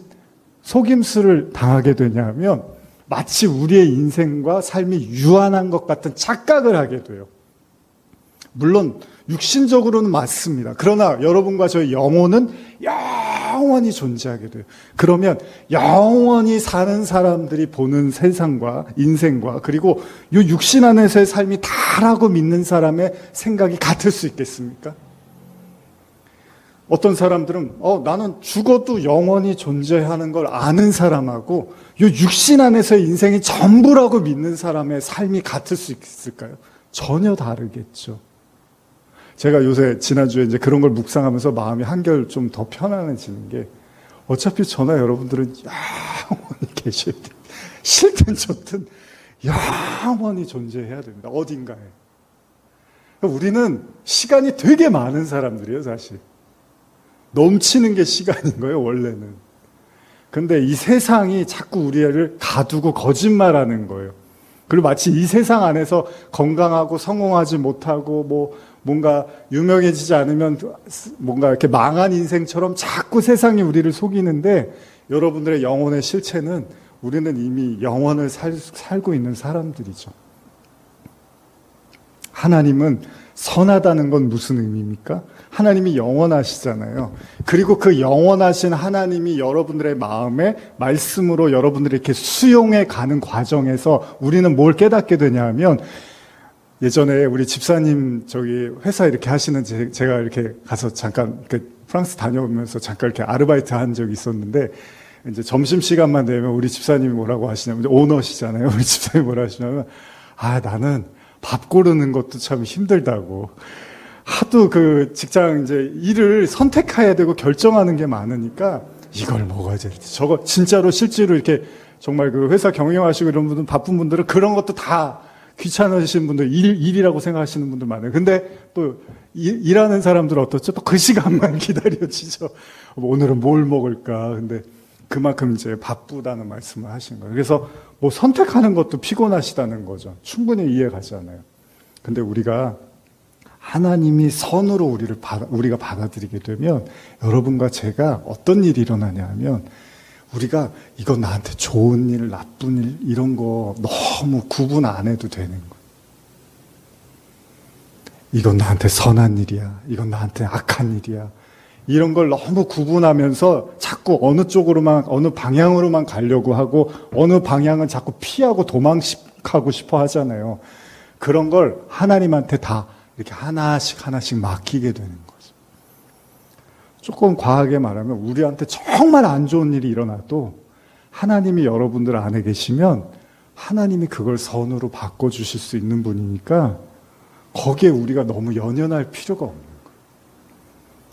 속임수를 당하게 되냐면, 마치 우리의 인생과 삶이 유한한 것 같은 착각을 하게 돼요. 물론 육신적으로는 맞습니다. 그러나 여러분과 저의 영혼은 영원히 존재하게 돼요. 그러면 영원히 사는 사람들이 보는 세상과 인생과, 그리고 이 육신 안에서의 삶이 다라고 믿는 사람의 생각이 같을 수 있겠습니까? 어떤 사람들은 나는 죽어도 영원히 존재하는 걸 아는 사람하고 이 육신 안에서의 인생이 전부라고 믿는 사람의 삶이 같을 수 있을까요? 전혀 다르겠죠. 제가 요새 지난주에 이제 그런 걸 묵상하면서 마음이 한결 좀 더 편안해지는 게, 어차피 저나 여러분들은 영원히 계셔야 돼요. 싫든 좋든 영원히 존재해야 됩니다. 어딘가에. 우리는 시간이 되게 많은 사람들이에요, 사실. 넘치는 게 시간인 거예요, 원래는. 근데 이 세상이 자꾸 우리를 가두고 거짓말하는 거예요. 그리고 마치 이 세상 안에서 건강하고 성공하지 못하고 뭔가 유명해지지 않으면 뭔가 이렇게 망한 인생처럼 자꾸 세상이 우리를 속이는데, 여러분들의 영혼의 실체는 우리는 이미 영혼을 살고 있는 사람들이죠. 하나님은 선하다는 건 무슨 의미입니까? 하나님이 영원하시잖아요. 그리고 그 영원하신 하나님이 여러분들의 마음에 말씀으로 여러분들이 이렇게 수용해 가는 과정에서 우리는 뭘 깨닫게 되냐 하면, 예전에 우리 집사님 회사 이렇게 하시는 제가 이렇게 가서 잠깐 프랑스 다녀오면서 잠깐 이렇게 아르바이트 한 적이 있었는데, 이제 점심시간만 되면 우리 집사님이 뭐라고 하시냐면, 오너시잖아요. 우리 집사님이 뭐라 하시냐면, 나는 밥 고르는 것도 참 힘들다고. 하도 직장 일을 선택해야 되고 결정하는 게 많으니까 이걸 먹어야 돼. 저거 진짜로 실제로 이렇게 정말 회사 경영하시고 이런 분들, 바쁜 분들은 그런 것도 다 귀찮으신 분들, 일이라고 생각하시는 분들 많아요. 근데 또 일하는 사람들은 어떻죠? 또 그 시간만 기다려지죠. 오늘은 뭘 먹을까? 근데 그만큼 바쁘다는 말씀을 하신 거예요. 그래서 선택하는 것도 피곤하시다는 거죠. 충분히 이해 가잖아요. 근데 우리가 하나님이 선으로 우리가 받아들이게 되면, 여러분과 제가 어떤 일이 일어나냐 하면, 우리가 이건 나한테 좋은 일, 나쁜 일, 이런 거 너무 구분 안 해도 되는 거예요. 이건 나한테 선한 일이야. 이건 나한테 악한 일이야. 이런 걸 너무 구분하면서 자꾸 어느 쪽으로만, 어느 방향으로만 가려고 하고, 어느 방향은 자꾸 피하고 도망가고 싶어 하잖아요. 그런 걸 하나님한테 다 이렇게 하나씩 맡기게 되는 거죠. 조금 과하게 말하면, 우리한테 정말 안 좋은 일이 일어나도 하나님이 여러분들 안에 계시면 하나님이 그걸 선으로 바꿔주실 수 있는 분이니까 거기에 우리가 너무 연연할 필요가 없는 거예요.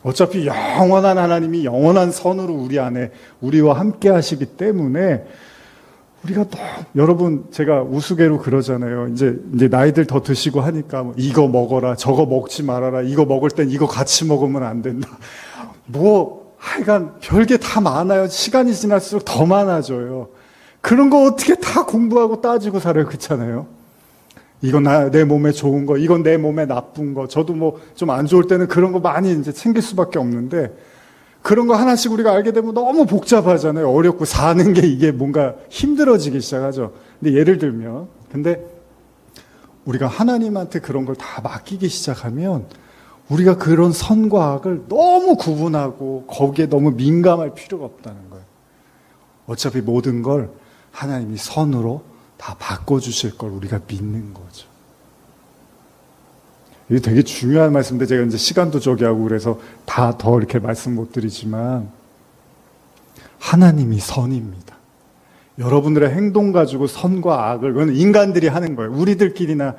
어차피 영원한 하나님이 영원한 선으로 우리 안에 우리와 함께 하시기 때문에, 우리가 여러분, 제가 우스개로 그러잖아요. 이제 나이들 더 드시고 하니까 이거 먹어라, 저거 먹지 말아라, 이거 먹을 땐 이거 같이 먹으면 안 된다. 하여간 별게 다 많아요. 시간이 지날수록 더 많아져요. 그런 거 어떻게 다 공부하고 따지고 살아요. 그렇잖아요. 이건 내 몸에 좋은 거, 이건 내 몸에 나쁜 거. 저도 좀 안 좋을 때는 그런 거 많이 챙길 수밖에 없는데, 그런 거 하나씩 우리가 알게 되면 너무 복잡하잖아요. 어렵고 사는 게 이게 뭔가 힘들어지기 시작하죠. 근데 예를 들면, 우리가 하나님한테 그런 걸 다 맡기기 시작하면 우리가 그런 선과 악을 너무 구분하고 거기에 너무 민감할 필요가 없다는 거예요. 어차피 모든 걸 하나님이 선으로 다 바꿔주실 걸 우리가 믿는 거죠. 이게 되게 중요한 말씀인데, 제가 이제 시간도 저기하고 그래서 다 더 이렇게 말씀 못 드리지만, 하나님이 선입니다. 여러분들의 행동 가지고 선과 악을, 그건 인간들이 하는 거예요. 우리들끼리나,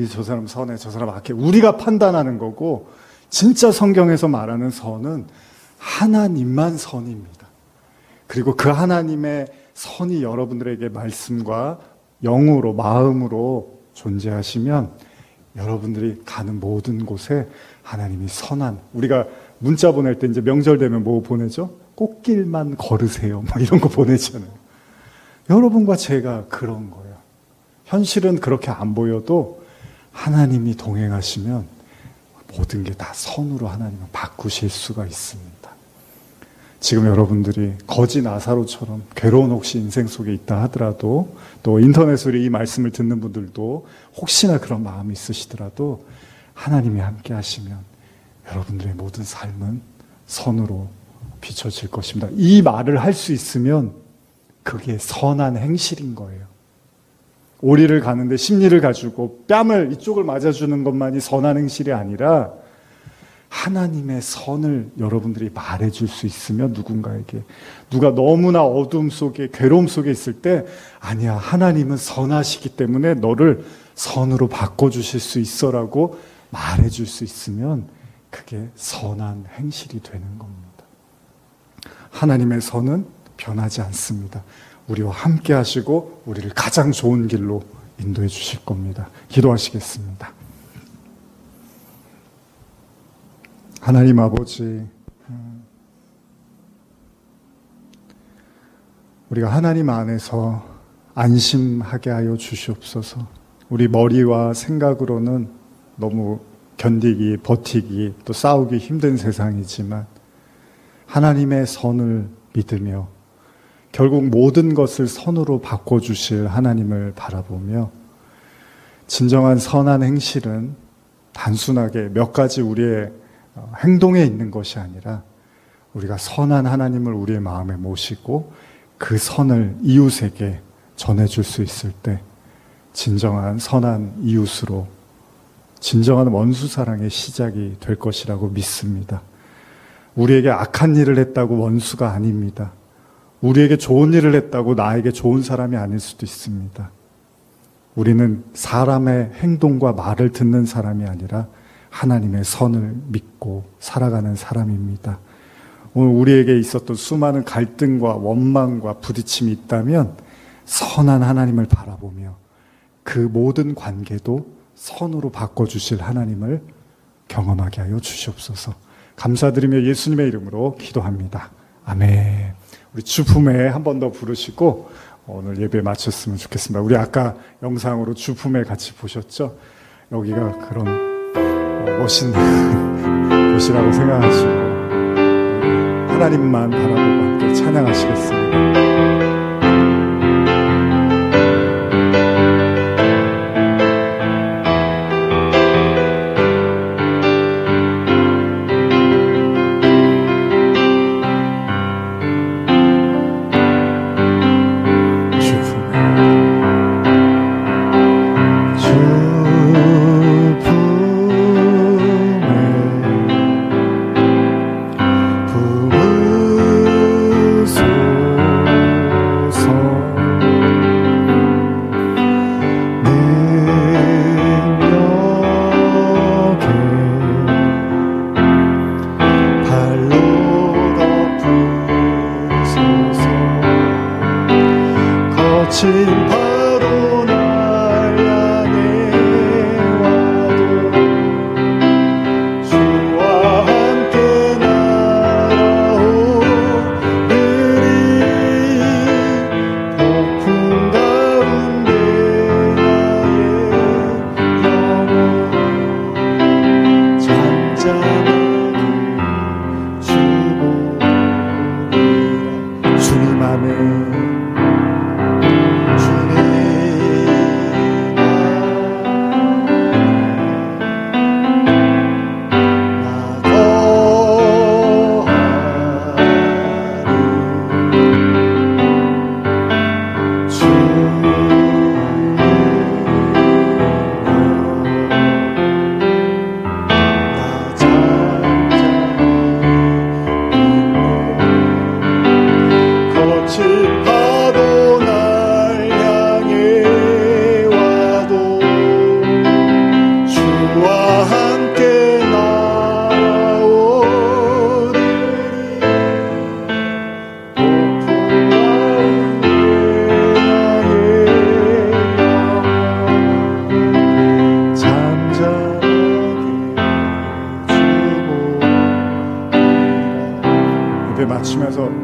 저 사람 선해, 저 사람 악해. 우리가 판단하는 거고, 진짜 성경에서 말하는 선은 하나님만 선입니다. 그리고 그 하나님의 선이 여러분들에게 말씀과 영으로, 마음으로 존재하시면 여러분들이 가는 모든 곳에 하나님이 선한, 우리가 문자 보낼 때 이제 명절 되면 뭐 보내죠? 꽃길만 걸으세요. 이런 거 보내잖아요. 여러분과 제가 그런 거예요. 현실은 그렇게 안 보여도 하나님이 동행하시면 모든 게 다 선으로 하나님은 바꾸실 수가 있습니다. 지금 여러분들이 거지 나사로처럼 괴로운 혹시 인생 속에 있다 하더라도, 또 인터넷으로 이 말씀을 듣는 분들도 혹시나 그런 마음이 있으시더라도 하나님이 함께 하시면 여러분들의 모든 삶은 선으로 비춰질 것입니다. 이 말을 할 수 있으면 그게 선한 행실인 거예요. 오리를 가는데 심리를 가지고 뺨을 이쪽을 맞아주는 것만이 선한 행실이 아니라, 하나님의 선을 여러분들이 말해줄 수 있으면 누군가에게, 누가 너무나 어둠 속에 괴로움 속에 있을 때, 아니야, 하나님은 선하시기 때문에 너를 선으로 바꿔주실 수 있어라고 말해줄 수 있으면 그게 선한 행실이 되는 겁니다. 하나님의 선은 변하지 않습니다. 우리와 함께 하시고 우리를 가장 좋은 길로 인도해 주실 겁니다. 기도하시겠습니다. 하나님 아버지, 우리가 하나님 안에서 안심하게 하여 주시옵소서. 우리 머리와 생각으로는 너무 견디기, 버티기, 또 싸우기 힘든 세상이지만 하나님의 선을 믿으며 결국 모든 것을 선으로 바꿔주실 하나님을 바라보며 진정한 선한 행실은 단순하게 몇 가지 우리의 행동에 있는 것이 아니라 우리가 선한 하나님을 우리의 마음에 모시고 그 선을 이웃에게 전해줄 수 있을 때 진정한 선한 이웃으로 진정한 원수 사랑의 시작이 될 것이라고 믿습니다. 우리에게 악한 일을 했다고 원수가 아닙니다. 우리에게 좋은 일을 했다고 나에게 좋은 사람이 아닐 수도 있습니다. 우리는 사람의 행동과 말을 듣는 사람이 아니라 하나님의 선을 믿고 살아가는 사람입니다. 오늘 우리에게 있었던 수많은 갈등과 원망과 부딪힘이 있다면 선한 하나님을 바라보며 그 모든 관계도 선으로 바꿔주실 하나님을 경험하게 하여 주시옵소서. 감사드리며 예수님의 이름으로 기도합니다. 아멘. 우리 주품에 한 번 더 부르시고 오늘 예배 마쳤으면 좋겠습니다. 우리 아까 영상으로 주품에 같이 보셨죠? 여기가 그런 멋있는 곳이라고 생각하시고 하나님만 바라보고 함께 찬양하시겠습니다.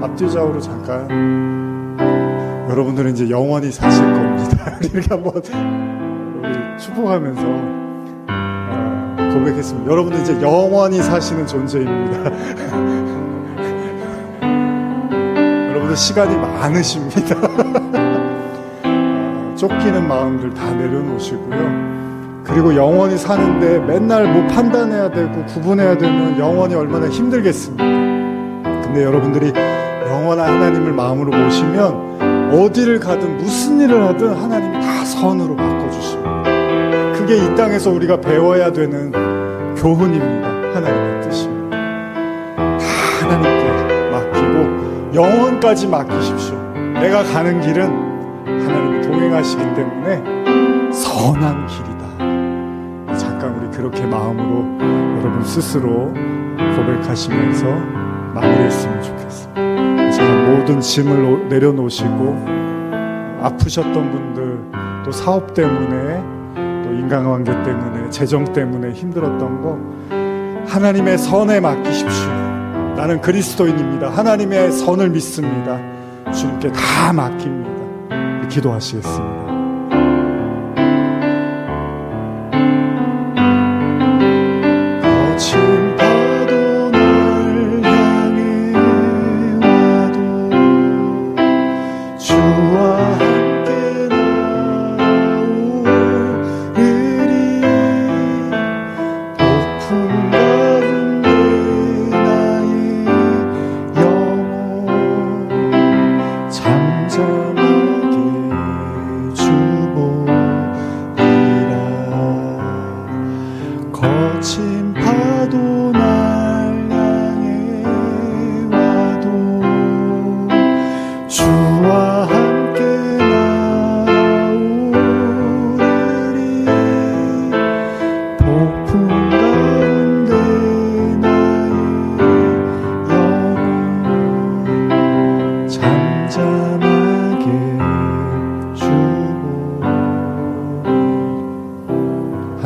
앞뒤좌우로 잠깐 여러분들은 이제 영원히 사실 겁니다. 이렇게 한번 우리 축복하면서 고백했습니다. 여러분들 이제 영원히 사시는 존재입니다. 여러분들 시간이 많으십니다. 쫓기는 마음들 다 내려놓으시고요. 그리고 영원히 사는데 맨날 뭐 판단해야 되고 구분해야 되면 영원히 얼마나 힘들겠습니까? 근데 여러분들이 영원한 하나님을 마음으로 모시면 어디를 가든 무슨 일을 하든 하나님이 다 선으로 바꿔주십니다. 그게 이 땅에서 우리가 배워야 되는 교훈입니다. 하나님의 뜻입니다. 다 하나님께 맡기고 영원까지 맡기십시오. 내가 가는 길은 하나님이 동행하시기 때문에 선한 길이다. 잠깐 우리 그렇게 마음으로 여러분 스스로 고백하시면서 마무리했으면 좋겠습니다. 모든 짐을 내려놓으시고 아프셨던 분들, 또 사업 때문에, 또 인간관계 때문에, 재정 때문에 힘들었던 거 하나님의 선에 맡기십시오. 나는 그리스도인입니다. 하나님의 선을 믿습니다. 주님께 다 맡깁니다. 기도하시겠습니다.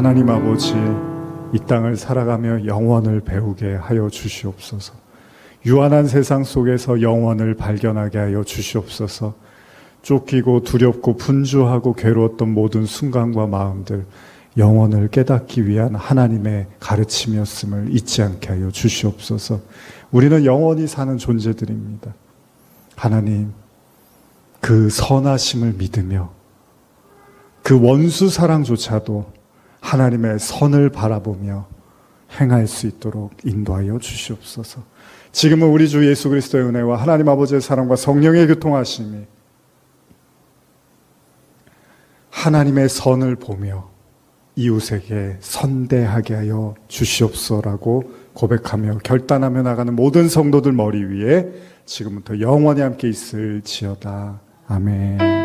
하나님 아버지, 이 땅을 살아가며 영원을 배우게 하여 주시옵소서. 유한한 세상 속에서 영원을 발견하게 하여 주시옵소서. 쫓기고 두렵고 분주하고 괴로웠던 모든 순간과 마음들, 영원을 깨닫기 위한 하나님의 가르침이었음을 잊지 않게 하여 주시옵소서. 우리는 영원히 사는 존재들입니다. 하나님, 그 선하심을 믿으며 그 원수 사랑조차도 하나님의 선을 바라보며 행할 수 있도록 인도하여 주시옵소서. 지금은 우리 주 예수 그리스도의 은혜와 하나님 아버지의 사랑과 성령의 교통하심이 하나님의 선을 보며 이웃에게 선대하게 하여 주시옵소서라고 고백하며 결단하며 나가는 모든 성도들 머리 위에 지금부터 영원히 함께 있을지어다. 아멘.